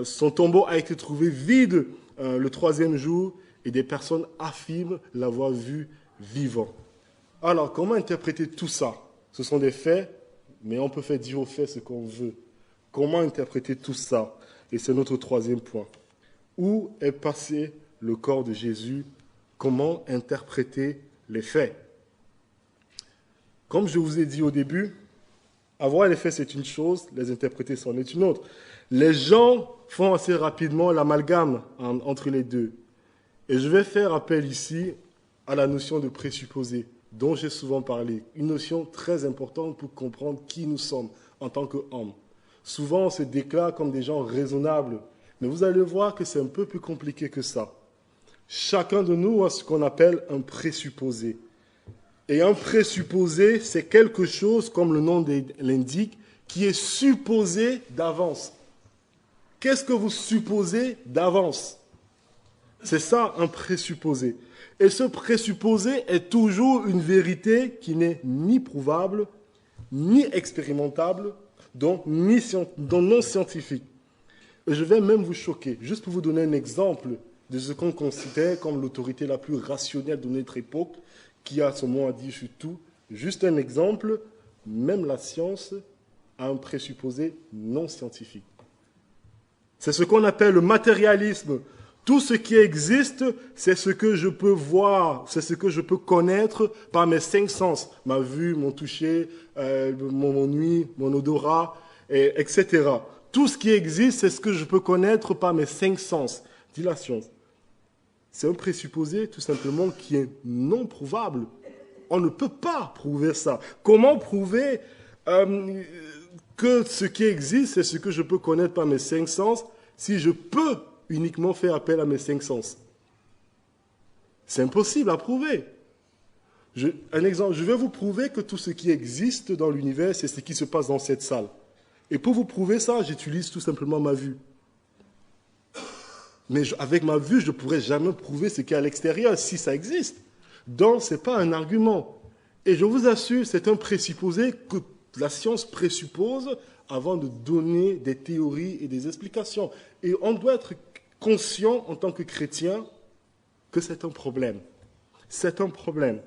Son tombeau a été trouvé vide le 3e jour et des personnes affirment l'avoir vu vivant. Alors, comment interpréter tout ça? Ce sont des faits, mais on peut faire dire aux faits ce qu'on veut. Comment interpréter tout ça? Et c'est notre 3e point. Où est passé le corps de Jésus? Comment interpréter les faits? Comme je vous ai dit au début, avoir les faits c'est une chose, les interpréter c'en est une autre. Les gens font assez rapidement l'amalgame entre les deux. Et je vais faire appel ici à la notion de présupposé, dont j'ai souvent parlé. Une notion très importante pour comprendre qui nous sommes en tant qu'hommes. Souvent, on se déclare comme des gens raisonnables, mais vous allez voir que c'est un peu plus compliqué que ça. Chacun de nous a ce qu'on appelle un présupposé. Et un présupposé, c'est quelque chose, comme le nom l'indique, qui est supposé d'avance. Qu'est-ce que vous supposez d'avance? C'est ça, un présupposé. Et ce présupposé est toujours une vérité qui n'est ni prouvable, ni expérimentable, donc non scientifique. Et je vais même vous choquer, juste pour vous donner un exemple de ce qu'on considère comme l'autorité la plus rationnelle de notre époque, qui a son mot à dire sur tout. Juste un exemple, même la science a un présupposé non scientifique. C'est ce qu'on appelle le matérialisme. Tout ce qui existe, c'est ce que je peux voir, c'est ce que je peux connaître par mes 5 sens. Ma vue, mon toucher, mon ouïe, mon odorat, etc. Tout ce qui existe, c'est ce que je peux connaître par mes 5 sens, dit la science. C'est un présupposé tout simplement qui est non prouvable. On ne peut pas prouver ça. Comment prouver que ce qui existe, c'est ce que je peux connaître par mes 5 sens si je peux uniquement faire appel à mes 5 sens? C'est impossible à prouver. Un exemple, je vais vous prouver que tout ce qui existe dans l'univers, c'est ce qui se passe dans cette salle. Et pour vous prouver ça, j'utilise tout simplement ma vue. Mais avec ma vue, je ne pourrai jamais prouver ce qu'il y a à l'extérieur, si ça existe. Donc, ce n'est pas un argument. Et je vous assure, c'est un présupposé que la science présuppose avant de donner des théories et des explications. Et on doit être conscient, en tant que chrétien, que c'est un problème. C'est un problème.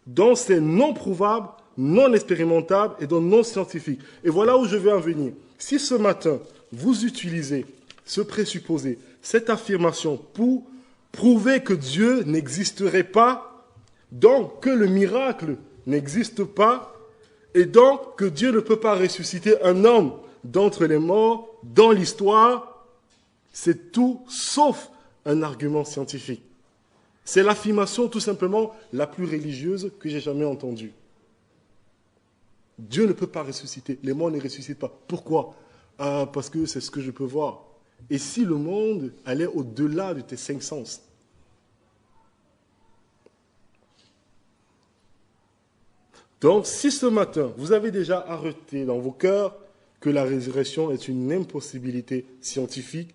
Donc, c'est non prouvable, non expérimentable et donc non scientifique. Et voilà où je veux en venir. Si ce matin, vous utilisez ce présupposé, cette affirmation pour prouver que Dieu n'existerait pas, donc que le miracle n'existe pas, et donc que Dieu ne peut pas ressusciter un homme d'entre les morts dans l'histoire, c'est tout sauf un argument scientifique. C'est l'affirmation tout simplement la plus religieuse que j'ai jamais entendue. Dieu ne peut pas ressusciter, les morts ne ressuscitent pas. Pourquoi? Parce que c'est ce que je peux voir. Et si le monde allait au-delà de tes 5 sens? Donc, si ce matin, vous avez déjà arrêté dans vos cœurs que la résurrection est une impossibilité scientifique,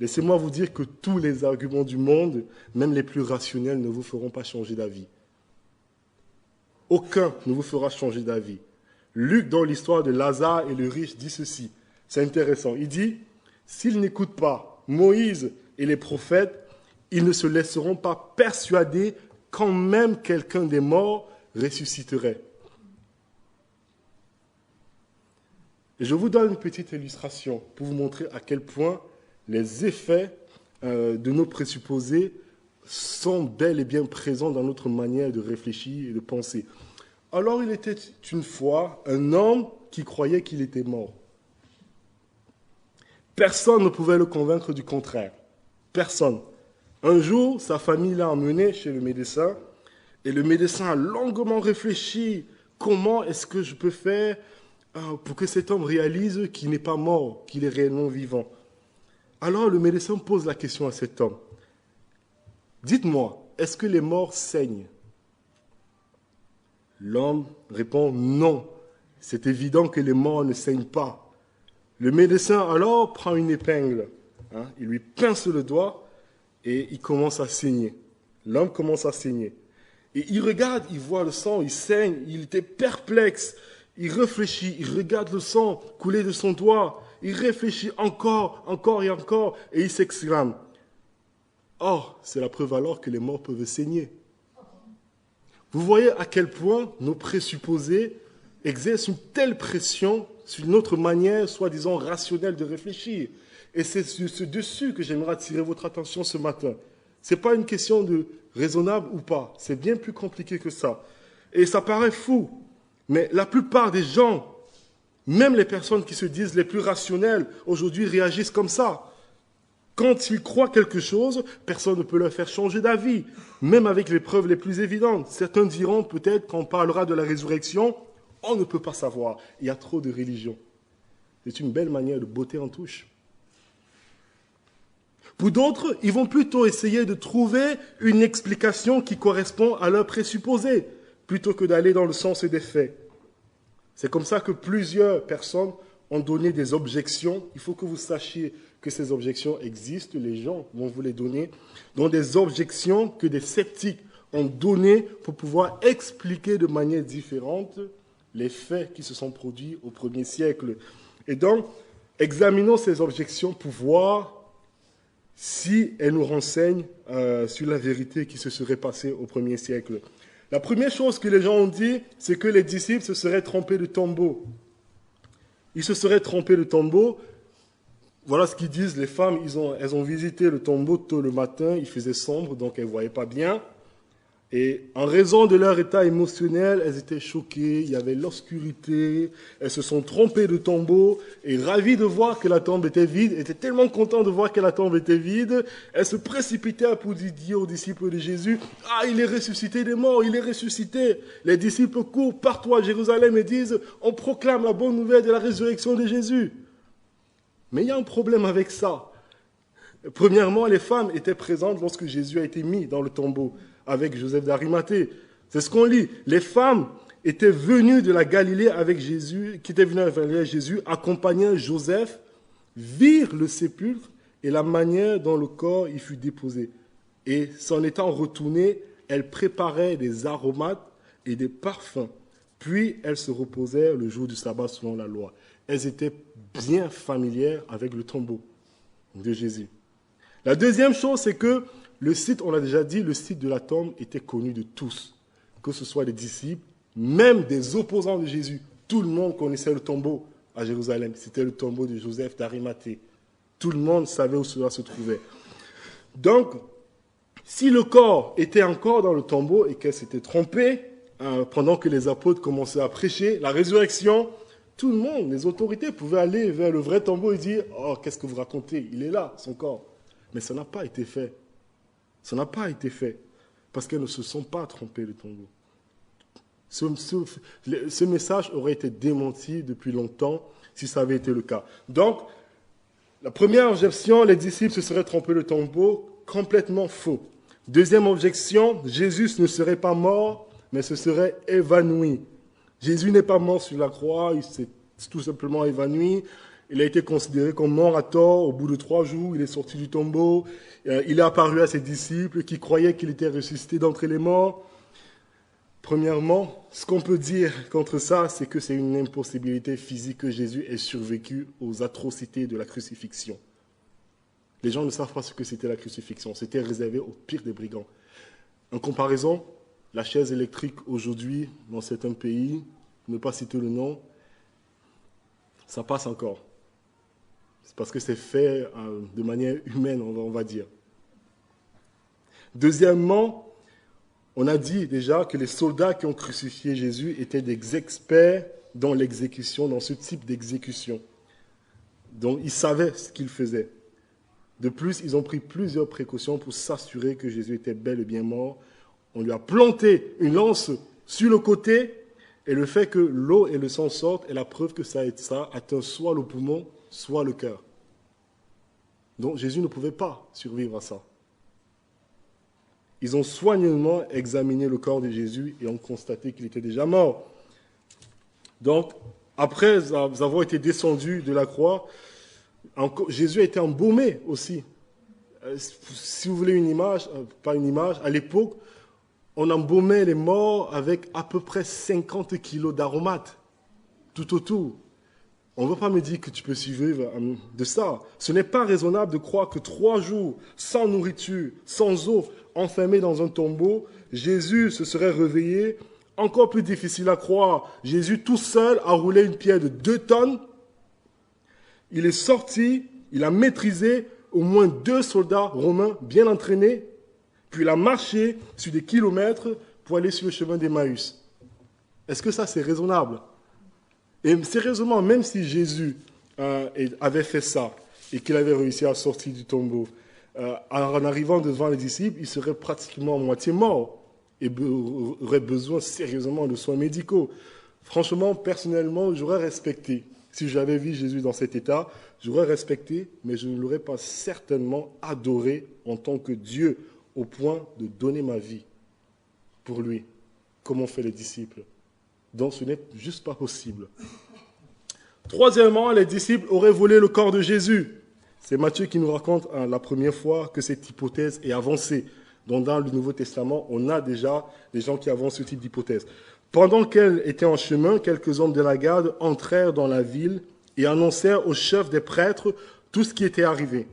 laissez-moi vous dire que tous les arguments du monde, même les plus rationnels, ne vous feront pas changer d'avis. Aucun ne vous fera changer d'avis. Luc, dans l'histoire de Lazare et le riche, dit ceci. C'est intéressant. Il dit, s'ils n'écoutent pas Moïse et les prophètes, ils ne se laisseront pas persuader quand même quelqu'un des morts ressusciterait. Et je vous donne une petite illustration pour vous montrer à quel point les effets de nos présupposés sont bel et bien présents dans notre manière de réfléchir et de penser. Alors il était une fois un homme qui croyait qu'il était mort. Personne ne pouvait le convaincre du contraire. Personne. Un jour, sa famille l'a emmené chez le médecin et le médecin a longuement réfléchi. Comment est-ce que je peux faire pour que cet homme réalise qu'il n'est pas mort, qu'il est réellement vivant? Alors le médecin pose la question à cet homme. Dites-moi, est-ce que les morts saignent? L'homme répond non. C'est évident que les morts ne saignent pas. Le médecin alors prend une épingle, il lui pince le doigt et il commence à saigner. L'homme commence à saigner. Et il regarde, il voit le sang, il saigne, il était perplexe. Il réfléchit, il regarde le sang couler de son doigt. Il réfléchit encore et encore et il s'exclame. Or, c'est la preuve alors que les morts peuvent saigner. Vous voyez à quel point nos présupposés exercent une telle pression sur notre manière, soi-disant rationnelle de réfléchir. Et c'est sur ce dessus que j'aimerais attirer votre attention ce matin. Ce n'est pas une question de raisonnable ou pas. C'est bien plus compliqué que ça. Et ça paraît fou. Mais la plupart des gens, même les personnes qui se disent les plus rationnelles, aujourd'hui réagissent comme ça. Quand ils croient quelque chose, personne ne peut leur faire changer d'avis, même avec les preuves les plus évidentes. Certains diront peut-être quand on parlera de la résurrection, on ne peut pas savoir. Il y a trop de religion. C'est une belle manière de botter en touche. Pour d'autres, ils vont plutôt essayer de trouver une explication qui correspond à leur présupposé, plutôt que d'aller dans le sens des faits. C'est comme ça que plusieurs personnes ont donné des objections. Il faut que vous sachiez que ces objections existent. Les gens vont vous les donner. Donc des objections que des sceptiques ont données pour pouvoir expliquer de manière différente les faits qui se sont produits au 1er siècle. Et donc, examinons ces objections pour voir si elles nous renseignent sur la vérité qui se serait passée au 1er siècle. La première chose que les gens ont dit, c'est que les disciples se seraient trompés de tombeau. Ils se seraient trompés de tombeau. Voilà ce qu'ils disent, les femmes, elles ont visité le tombeau tôt le matin, il faisait sombre, donc elles ne voyaient pas bien. Et en raison de leur état émotionnel, elles étaient choquées, il y avait l'obscurité, elles se sont trompées de tombeau, et ravies de voir que la tombe était vide, étaient tellement contentes de voir que la tombe était vide, elles se précipitèrent pour dire aux disciples de Jésus, « Ah, il est ressuscité des morts, il est ressuscité !» Les disciples courent partout à Jérusalem et disent, « On proclame la bonne nouvelle de la résurrection de Jésus !» Mais il y a un problème avec ça. Premièrement, les femmes étaient présentes lorsque Jésus a été mis dans le tombeau avec Joseph d'Arimathée. C'est ce qu'on lit. Les femmes étaient venues de la Galilée avec Jésus, qui étaient venues avec Jésus, accompagnant Joseph, virent le sépulcre et la manière dont le corps y fut déposé. Et s'en étant retournées, elles préparaient des aromates et des parfums. Puis elles se reposèrent le jour du sabbat selon la loi. Elles étaient bien familières avec le tombeau de Jésus. La deuxième chose, c'est que le site, on l'a déjà dit, le site de la tombe était connu de tous, que ce soit des disciples, même des opposants de Jésus. Tout le monde connaissait le tombeau à Jérusalem. C'était le tombeau de Joseph d'Arimathée. Tout le monde savait où cela se trouvait. Donc, si le corps était encore dans le tombeau et qu'elle s'était trompée, pendant que les apôtres commençaient à prêcher la résurrection, tout le monde, les autorités pouvaient aller vers le vrai tombeau et dire « Oh, qu'est-ce que vous racontez? Il est là, son corps. » Mais ça n'a pas été fait. Ça n'a pas été fait parce qu'elles ne se sont pas trompées de tombeau. Ce message aurait été démenti depuis longtemps si ça avait été le cas. Donc, la première objection, les disciples se seraient trompés de tombeau, complètement faux. Deuxième objection, Jésus ne serait pas mort, mais se serait évanoui. Jésus n'est pas mort sur la croix, il s'est tout simplement évanoui. Il a été considéré comme mort à tort. Au bout de 3 jours, il est sorti du tombeau. Il est apparu à ses disciples qui croyaient qu'il était ressuscité d'entre les morts. Premièrement, ce qu'on peut dire contre ça, c'est que c'est une impossibilité physique que Jésus ait survécu aux atrocités de la crucifixion. Les gens ne savent pas ce que c'était la crucifixion. C'était réservé aux pires des brigands. En comparaison, la chaise électrique aujourd'hui, dans certains pays, ne pas citer le nom, ça passe encore. C'est parce que c'est fait de manière humaine, on va dire. Deuxièmement, on a dit déjà que les soldats qui ont crucifié Jésus étaient des experts dans l'exécution, dans ce type d'exécution. Donc, ils savaient ce qu'ils faisaient. De plus, ils ont pris plusieurs précautions pour s'assurer que Jésus était bel et bien mort. On lui a planté une lance sur le côté, et le fait que l'eau et le sang sortent est la preuve que ça atteint soit le poumon, soit le cœur. Donc, Jésus ne pouvait pas survivre à ça. Ils ont soigneusement examiné le corps de Jésus et ont constaté qu'il était déjà mort. Donc, après avoir été descendu de la croix, Jésus a été embaumé aussi. Si vous voulez une image, pas une image, à l'époque, on embaumait les morts avec à peu près 50 kilos d'aromates, tout autour. On ne va pas me dire que tu peux survivre de ça. Ce n'est pas raisonnable de croire que 3 jours, sans nourriture, sans eau, enfermé dans un tombeau, Jésus se serait réveillé. Encore plus difficile à croire, Jésus tout seul a roulé une pierre de 2 tonnes. Il est sorti, il a maîtrisé au moins 2 soldats romains bien entraînés, puis il a marché sur des kilomètres pour aller sur le chemin d'Emmaüs. Est-ce que ça c'est raisonnable? Et sérieusement, même si Jésus avait fait ça et qu'il avait réussi à sortir du tombeau, en arrivant devant les disciples, il serait pratiquement à moitié mort et aurait besoin sérieusement de soins médicaux. Franchement, personnellement, j'aurais respecté. Si j'avais vu Jésus dans cet état, j'aurais respecté, mais je ne l'aurais pas certainement adoré en tant que Dieu, au point de donner ma vie pour lui, comme ont fait les disciples. Donc ce n'est juste pas possible. Troisièmement, les disciples auraient volé le corps de Jésus. C'est Matthieu qui nous raconte la première fois que cette hypothèse est avancée. Donc dans le Nouveau Testament, on a déjà des gens qui avancent ce type d'hypothèse. Pendant qu'elle était en chemin, quelques hommes de la garde entrèrent dans la ville et annoncèrent aux chefs des prêtres tout ce qui était arrivé.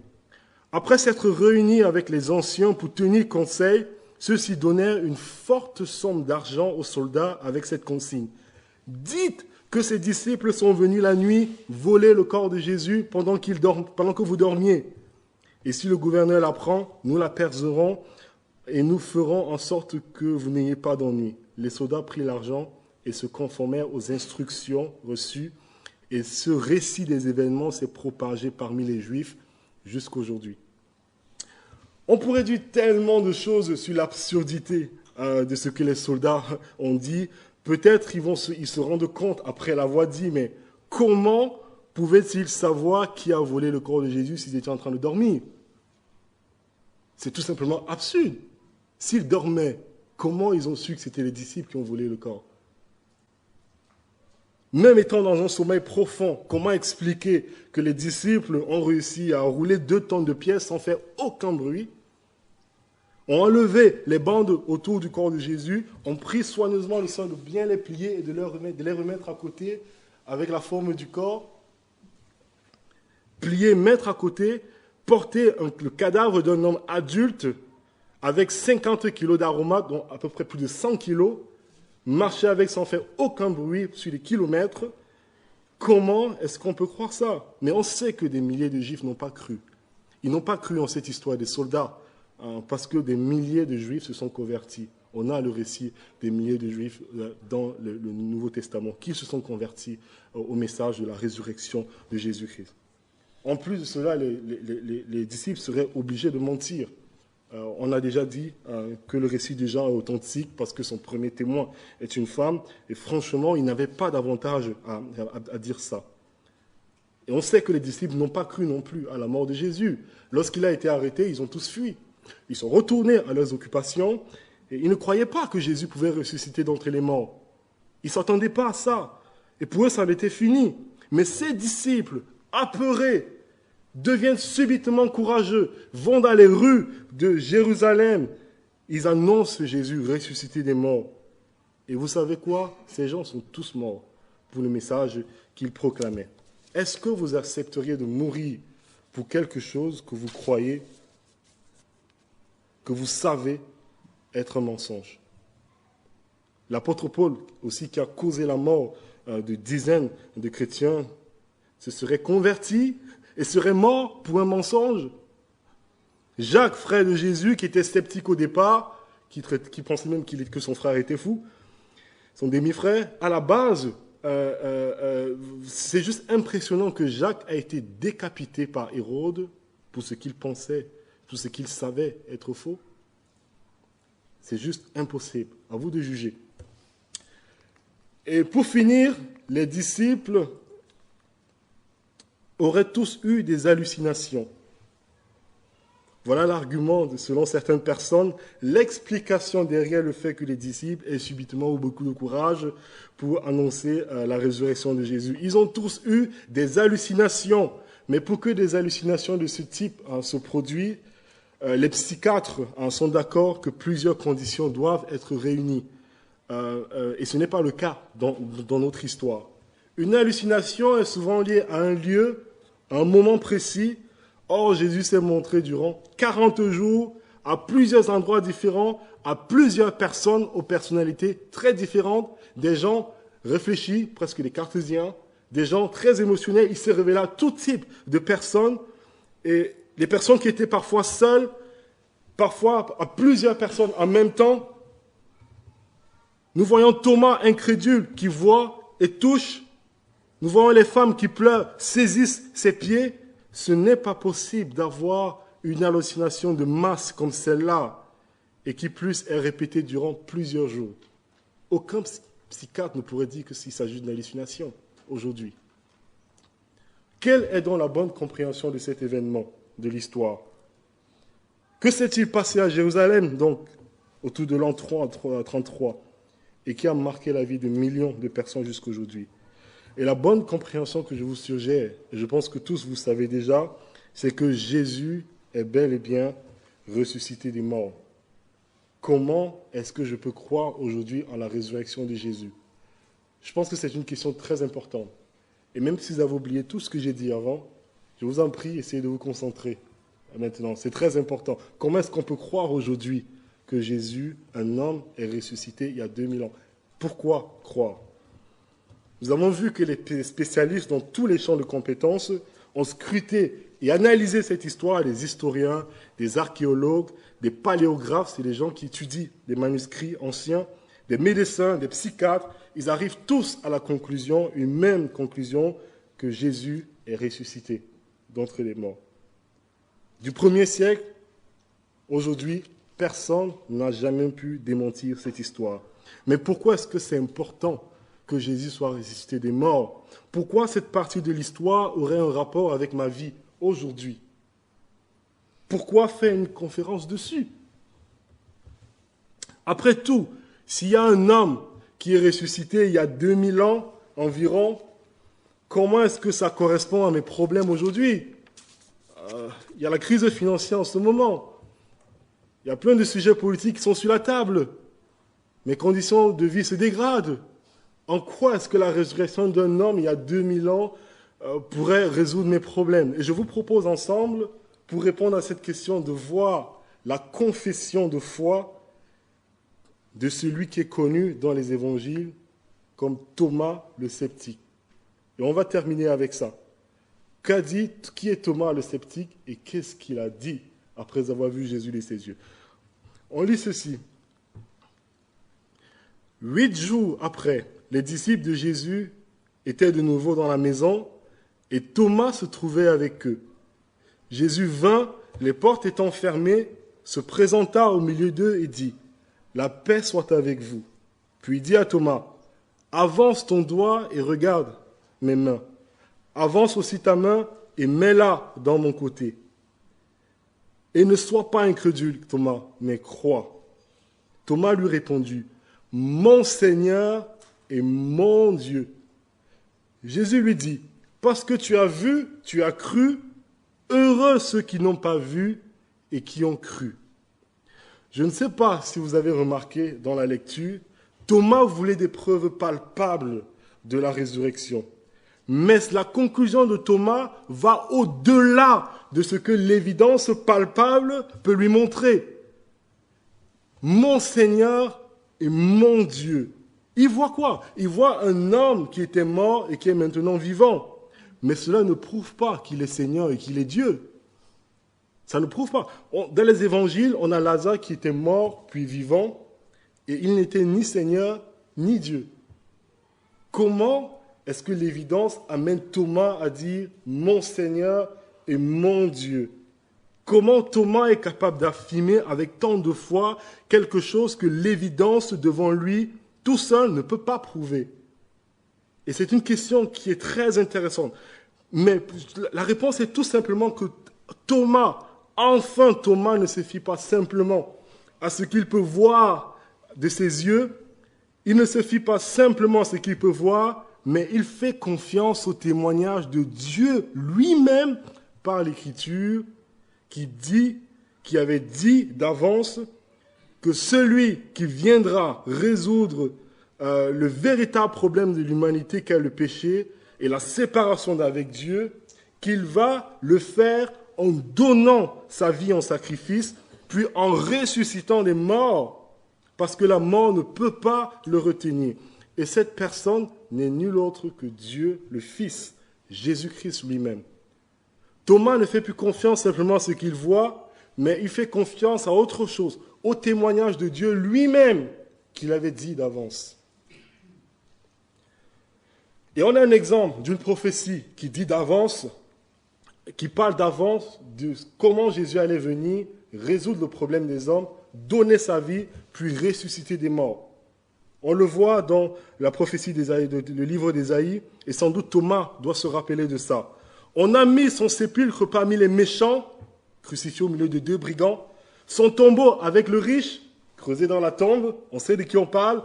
Après s'être réunis avec les anciens pour tenir conseil, ceux-ci donnèrent une forte somme d'argent aux soldats avec cette consigne. Dites que ces disciples sont venus la nuit voler le corps de Jésus pendant que vous dormiez. Et si le gouverneur l'apprend, nous l'apercerons et nous ferons en sorte que vous n'ayez pas d'ennui. Les soldats prirent l'argent et se conformèrent aux instructions reçues. Et ce récit des événements s'est propagé parmi les Juifs jusqu'aujourd'hui. On pourrait dire tellement de choses sur l'absurdité de ce que les soldats ont dit. Peut-être ils se rendent compte après l'avoir dit, mais comment pouvaient-ils savoir qui a volé le corps de Jésus s'ils étaient en train de dormir? C'est tout simplement absurde. S'ils dormaient, comment ils ont su que c'était les disciples qui ont volé le corps? Même étant dans un sommeil profond, comment expliquer que les disciples ont réussi à rouler 2 tonnes de pierres sans faire aucun bruit, ont enlevé les bandes autour du corps de Jésus, ont pris soigneusement le soin de bien les plier et de les remettre à côté avec la forme du corps, plier, mettre à côté, porter le cadavre d'un homme adulte avec 50 kilos d'aromates, dont à peu près plus de 100 kilos, marcher avec sans faire aucun bruit sur des kilomètres. Comment est-ce qu'on peut croire ça? Mais on sait que des milliers de Juifs n'ont pas cru. Ils n'ont pas cru en cette histoire des soldats, parce que des milliers de Juifs se sont convertis. On a le récit des milliers de Juifs dans le Nouveau Testament qui se sont convertis au message de la résurrection de Jésus-Christ. En plus de cela, les disciples seraient obligés de mentir. On a déjà dit que le récit de Jean est authentique parce que son premier témoin est une femme. Et franchement, il n'avait pas d'avantage à dire ça. Et on sait que les disciples n'ont pas cru non plus à la mort de Jésus. Lorsqu'il a été arrêté, ils ont tous fui. Ils sont retournés à leurs occupations et ils ne croyaient pas que Jésus pouvait ressusciter d'entre les morts. Ils ne s'attendaient pas à ça. Et pour eux, ça en était fini. Mais ces disciples, apeurés, deviennent subitement courageux, vont dans les rues de Jérusalem. Ils annoncent Jésus ressuscité des morts. Et vous savez quoi? Ces gens sont tous morts pour le message qu'ils proclamaient. Est-ce que vous accepteriez de mourir pour quelque chose que vous croyez, que vous savez être un mensonge. L'apôtre Paul aussi, qui a causé la mort de dizaines de chrétiens, se serait converti et serait mort pour un mensonge. Jacques, frère de Jésus, qui était sceptique au départ, qui pensait même que son frère était fou, son demi-frère, à la base, c'est juste impressionnant que Jacques a été décapité par Hérode pour ce qu'il pensait, pour ce qu'il savait être faux. C'est juste impossible. À vous de juger. Et pour finir, les disciples auraient tous eu des hallucinations. Voilà l'argument, selon certaines personnes, l'explication derrière le fait que les disciples aient subitement eu beaucoup de courage pour annoncer la résurrection de Jésus. Ils ont tous eu des hallucinations, mais pour que des hallucinations de ce type se produisent, les psychiatres sont d'accord que plusieurs conditions doivent être réunies. Et ce n'est pas le cas dans notre histoire. Une hallucination est souvent liée à un lieu, à un moment précis. Or, Jésus s'est montré durant 40 jours, à plusieurs endroits différents, à plusieurs personnes, aux personnalités très différentes, des gens réfléchis, presque des cartésiens, des gens très émotionnels. Il s'est révélé à tout type de personnes, et les personnes qui étaient parfois seules, parfois à plusieurs personnes en même temps. Nous voyons Thomas incrédule qui voit et touche. Nous voyons les femmes qui pleurent, saisissent ses pieds. Ce n'est pas possible d'avoir une hallucination de masse comme celle-là et qui plus est répétée durant plusieurs jours. Aucun psychiatre ne pourrait dire que s'il s'agit d'une hallucination aujourd'hui. Quelle est donc la bonne compréhension de cet événement, de l'histoire? Que s'est-il passé à Jérusalem, donc, autour de l'an 33, et qui a marqué la vie de millions de personnes jusqu'à aujourd'hui? Et la bonne compréhension que je vous suggère, et je pense que tous vous savez déjà, c'est que Jésus est bel et bien ressuscité des morts. Comment est-ce que je peux croire aujourd'hui en la résurrection de Jésus? Je pense que c'est une question très importante. Et même si vous avez oublié tout ce que j'ai dit avant, je vous en prie, essayez de vous concentrer maintenant. C'est très important. Comment est-ce qu'on peut croire aujourd'hui que Jésus, un homme, est ressuscité il y a 2000 ans? Pourquoi croire? Nous avons vu que les spécialistes dans tous les champs de compétences ont scruté et analysé cette histoire, des historiens, des archéologues, des paléographes, c'est les gens qui étudient des manuscrits anciens, des médecins, des psychiatres. Ils arrivent tous à la conclusion, une même conclusion, que Jésus est ressuscité d'entre les morts. Du 1er siècle, aujourd'hui, personne n'a jamais pu démentir cette histoire. Mais pourquoi est-ce que c'est important que Jésus soit ressuscité des morts? Pourquoi cette partie de l'histoire aurait un rapport avec ma vie aujourd'hui? Pourquoi faire une conférence dessus? Après tout, s'il y a un homme qui est ressuscité il y a 2000 ans environ, comment est-ce que ça correspond à mes problèmes aujourd'hui? Il y a la crise financière en ce moment. Il y a plein de sujets politiques qui sont sur la table. Mes conditions de vie se dégradent. En quoi est-ce que la résurrection d'un homme il y a 2000 ans pourrait résoudre mes problèmes? Et je vous propose ensemble, pour répondre à cette question, de voir la confession de foi de celui qui est connu dans les évangiles comme Thomas le sceptique. Et on va terminer avec ça. Qui est Thomas le sceptique et qu'est-ce qu'il a dit après avoir vu Jésus de ses yeux? On lit ceci. 8 jours après, les disciples de Jésus étaient de nouveau dans la maison et Thomas se trouvait avec eux. Jésus vint, les portes étant fermées, se présenta au milieu d'eux et dit « La paix soit avec vous ». Puis il dit à Thomas « Avance ton doigt et regarde mes mains. Avance aussi ta main et mets-la dans mon côté. Et ne sois pas incrédule, Thomas, mais crois. » Thomas lui répondit « Mon Seigneur et mon Dieu. » Jésus lui dit « Parce que tu as vu, tu as cru, heureux ceux qui n'ont pas vu et qui ont cru. » Je ne sais pas si vous avez remarqué dans la lecture, Thomas voulait des preuves palpables de la résurrection. Mais la conclusion de Thomas va au-delà de ce que l'évidence palpable peut lui montrer. Mon Seigneur et mon Dieu. Il voit quoi? Il voit un homme qui était mort et qui est maintenant vivant. Mais cela ne prouve pas qu'il est Seigneur et qu'il est Dieu. Ça ne prouve pas. Dans les évangiles, on a Lazare qui était mort puis vivant et il n'était ni Seigneur ni Dieu. Comment est-ce que l'évidence amène Thomas à dire « mon Seigneur et mon Dieu » ? Comment Thomas est capable d'affirmer avec tant de foi quelque chose que l'évidence devant lui, tout seul, ne peut pas prouver? Et c'est une question qui est très intéressante. Mais la réponse est tout simplement que Thomas ne se fie pas simplement à ce qu'il peut voir de ses yeux. Il ne se fie pas simplement à ce qu'il peut voir, mais il fait confiance au témoignage de Dieu lui-même par l'Écriture qui avait dit d'avance que celui qui viendra résoudre le véritable problème de l'humanité qu'est le péché et la séparation d'avec Dieu, qu'il va le faire en donnant sa vie en sacrifice, puis en ressuscitant les morts, parce que la mort ne peut pas le retenir. Et cette personne n'est nul autre que Dieu, le Fils, Jésus-Christ lui-même. Thomas ne fait plus confiance simplement à ce qu'il voit, mais il fait confiance à autre chose, au témoignage de Dieu lui-même qu'il avait dit d'avance. Et on a un exemple d'une prophétie qui dit d'avance, qui parle d'avance de comment Jésus allait venir résoudre le problème des hommes, donner sa vie, puis ressusciter des morts. On le voit dans la prophétie d'Ésaïe, le livre d'Ésaïe, et sans doute Thomas doit se rappeler de ça. On a mis son sépulcre parmi les méchants, crucifié au milieu de 2 brigands, son tombeau avec le riche, creusé dans la tombe, on sait de qui on parle,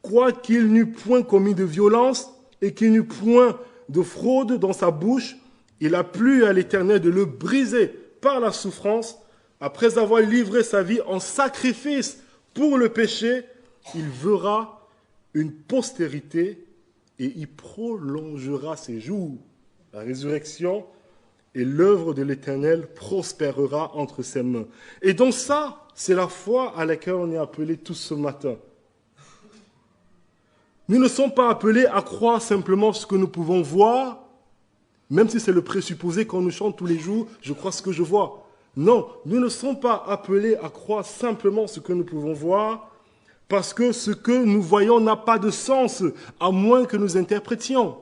quoiqu'il n'eût point commis de violence et qu'il n'eût point de fraude dans sa bouche, il a plu à l'Éternel de le briser par la souffrance, après avoir livré sa vie en sacrifice pour le péché, il verra une postérité et il prolongera ses jours. La résurrection et l'œuvre de l'Éternel prospérera entre ses mains. Et donc ça, c'est la foi à laquelle on est appelé tous ce matin. Nous ne sommes pas appelés à croire simplement ce que nous pouvons voir, même si c'est le présupposé qu'on nous chante tous les jours, je crois ce que je vois. Non, nous ne sommes pas appelés à croire simplement ce que nous pouvons voir, parce que ce que nous voyons n'a pas de sens, à moins que nous interprétions.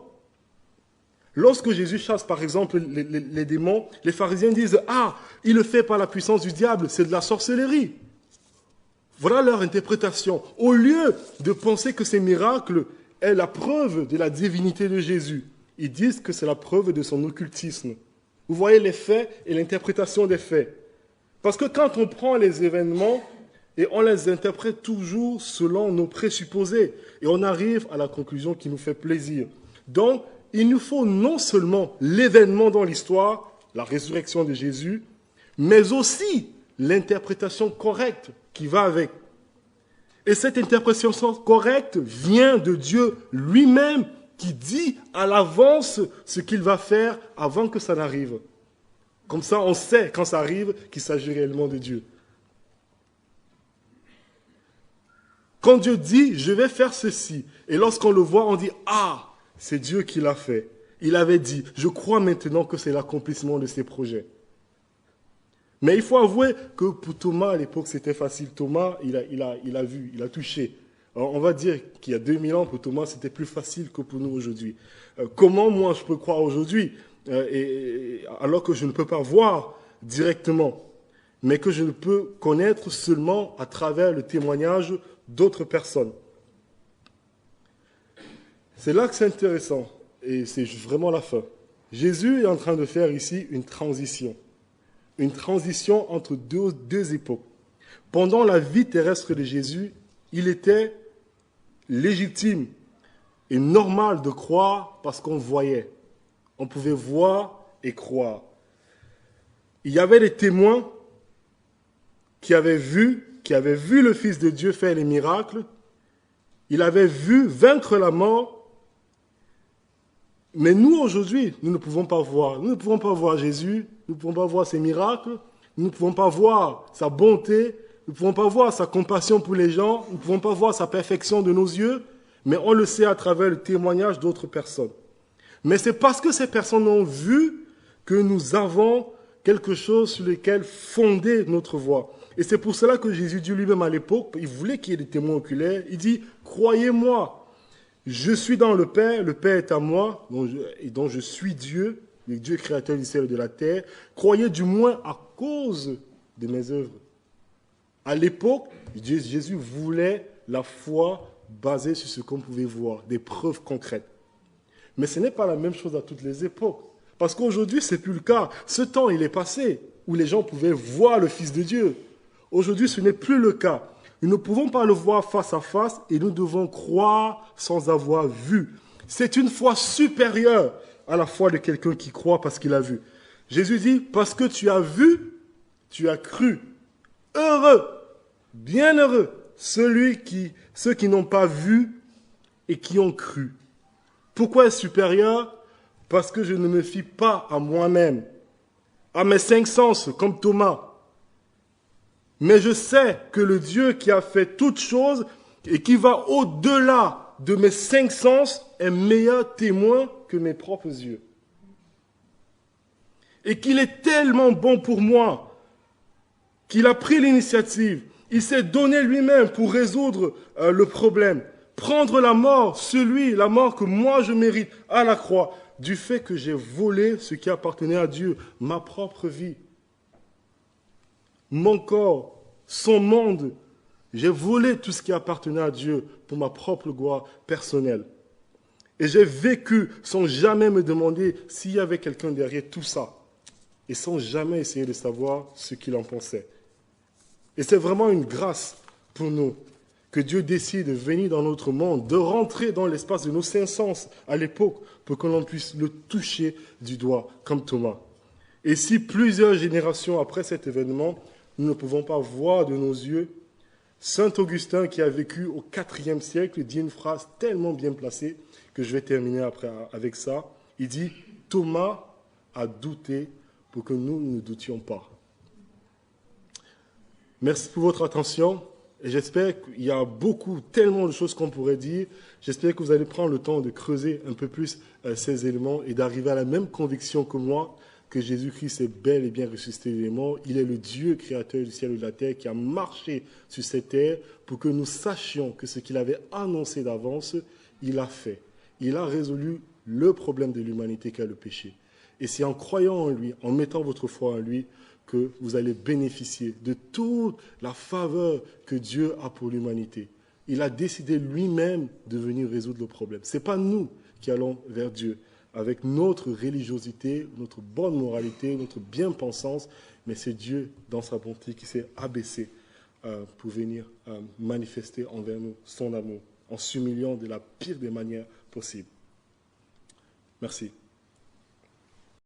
Lorsque Jésus chasse, par exemple, les démons, les pharisiens disent « Ah, il le fait par la puissance du diable, c'est de la sorcellerie ». Voilà leur interprétation. Au lieu de penser que ces miracles est la preuve de la divinité de Jésus, ils disent que c'est la preuve de son occultisme. Vous voyez les faits et l'interprétation des faits. Parce que quand on prend les événements et on les interprète toujours selon nos présupposés, et on arrive à la conclusion qui nous fait plaisir. Donc, il nous faut non seulement l'événement dans l'histoire, la résurrection de Jésus, mais aussi l'interprétation correcte qui va avec. Et cette interprétation correcte vient de Dieu lui-même qui dit à l'avance ce qu'il va faire avant que ça n'arrive. Comme ça, on sait quand ça arrive qu'il s'agit réellement de Dieu. Quand Dieu dit « je vais faire ceci », et lorsqu'on le voit, on dit « ah ». C'est Dieu qui l'a fait. Il avait dit, je crois maintenant que c'est l'accomplissement de ses projets. Mais il faut avouer que pour Thomas, à l'époque, c'était facile. Thomas, il a vu, il a touché. Alors, on va dire qu'il y a 2000 ans, pour Thomas, c'était plus facile que pour nous aujourd'hui. Comment moi, je peux croire aujourd'hui, alors que je ne peux pas voir directement, mais que je ne peux connaître seulement à travers le témoignage d'autres personnes. C'est là que c'est intéressant, et c'est vraiment la fin. Jésus est en train de faire ici une transition entre deux époques. Pendant la vie terrestre de Jésus, il était légitime et normal de croire parce qu'on voyait. On pouvait voir et croire. Il y avait des témoins qui avaient vu le Fils de Dieu faire les miracles. Il avait vu vaincre la mort. Mais nous, aujourd'hui, nous ne pouvons pas voir. Nous ne pouvons pas voir Jésus, nous ne pouvons pas voir ses miracles, nous ne pouvons pas voir sa bonté, nous ne pouvons pas voir sa compassion pour les gens, nous ne pouvons pas voir sa perfection de nos yeux, mais on le sait à travers le témoignage d'autres personnes. Mais c'est parce que ces personnes ont vu que nous avons quelque chose sur lequel fonder notre foi. Et c'est pour cela que Jésus dit lui-même à l'époque, il voulait qu'il y ait des témoins oculaires, il dit « Croyez-moi, je suis dans le Père est à moi, et dont je suis Dieu, le Dieu créateur du ciel et de la terre. Croyez du moins à cause de mes œuvres. » À l'époque, Jésus voulait la foi basée sur ce qu'on pouvait voir, des preuves concrètes. Mais ce n'est pas la même chose à toutes les époques. Parce qu'aujourd'hui, ce n'est plus le cas. Ce temps, il est passé, où les gens pouvaient voir le Fils de Dieu. Aujourd'hui, ce n'est plus le cas. Nous ne pouvons pas le voir face à face et nous devons croire sans avoir vu. C'est une foi supérieure à la foi de quelqu'un qui croit parce qu'il a vu. Jésus dit, parce que tu as vu, tu as cru. Heureux, bienheureux, ceux qui n'ont pas vu et qui ont cru. Pourquoi est-ce supérieur? Parce que je ne me fie pas à moi-même, à mes cinq sens, comme Thomas. Mais je sais que le Dieu qui a fait toutes choses et qui va au-delà de mes cinq sens est meilleur témoin que mes propres yeux. Et qu'il est tellement bon pour moi qu'il a pris l'initiative. Il s'est donné lui-même pour résoudre le problème. Prendre la mort, la mort que moi je mérite à la croix, du fait que j'ai volé ce qui appartenait à Dieu, ma propre vie, mon corps, son monde. J'ai volé tout ce qui appartenait à Dieu pour ma propre gloire personnelle. Et j'ai vécu sans jamais me demander s'il y avait quelqu'un derrière tout ça. Et sans jamais essayer de savoir ce qu'il en pensait. Et c'est vraiment une grâce pour nous que Dieu décide de venir dans notre monde, de rentrer dans l'espace de nos cinq sens à l'époque pour que l'on puisse le toucher du doigt, comme Thomas. Et si plusieurs générations après cet événement, nous ne pouvons pas voir de nos yeux, Saint Augustin, qui a vécu au IVe siècle, dit une phrase tellement bien placée que je vais terminer après avec ça. Il dit « Thomas a douté pour que nous ne doutions pas ». Merci pour votre attention. Et j'espère qu'il y a tellement de choses qu'on pourrait dire. J'espère que vous allez prendre le temps de creuser un peu plus ces éléments et d'arriver à la même conviction que moi, que Jésus-Christ est bel et bien ressuscité des morts. Il est le Dieu créateur du ciel et de la terre qui a marché sur cette terre pour que nous sachions que ce qu'il avait annoncé d'avance, il a fait. Il a résolu le problème de l'humanité qu'est le péché. Et c'est en croyant en lui, en mettant votre foi en lui, que vous allez bénéficier de toute la faveur que Dieu a pour l'humanité. Il a décidé lui-même de venir résoudre le problème. Ce n'est pas nous qui allons vers Dieu avec notre religiosité, notre bonne moralité, notre bien-pensance, mais c'est Dieu, dans sa bonté, qui s'est abaissé pour venir manifester envers nous son amour, en s'humiliant de la pire des manières possibles. Merci.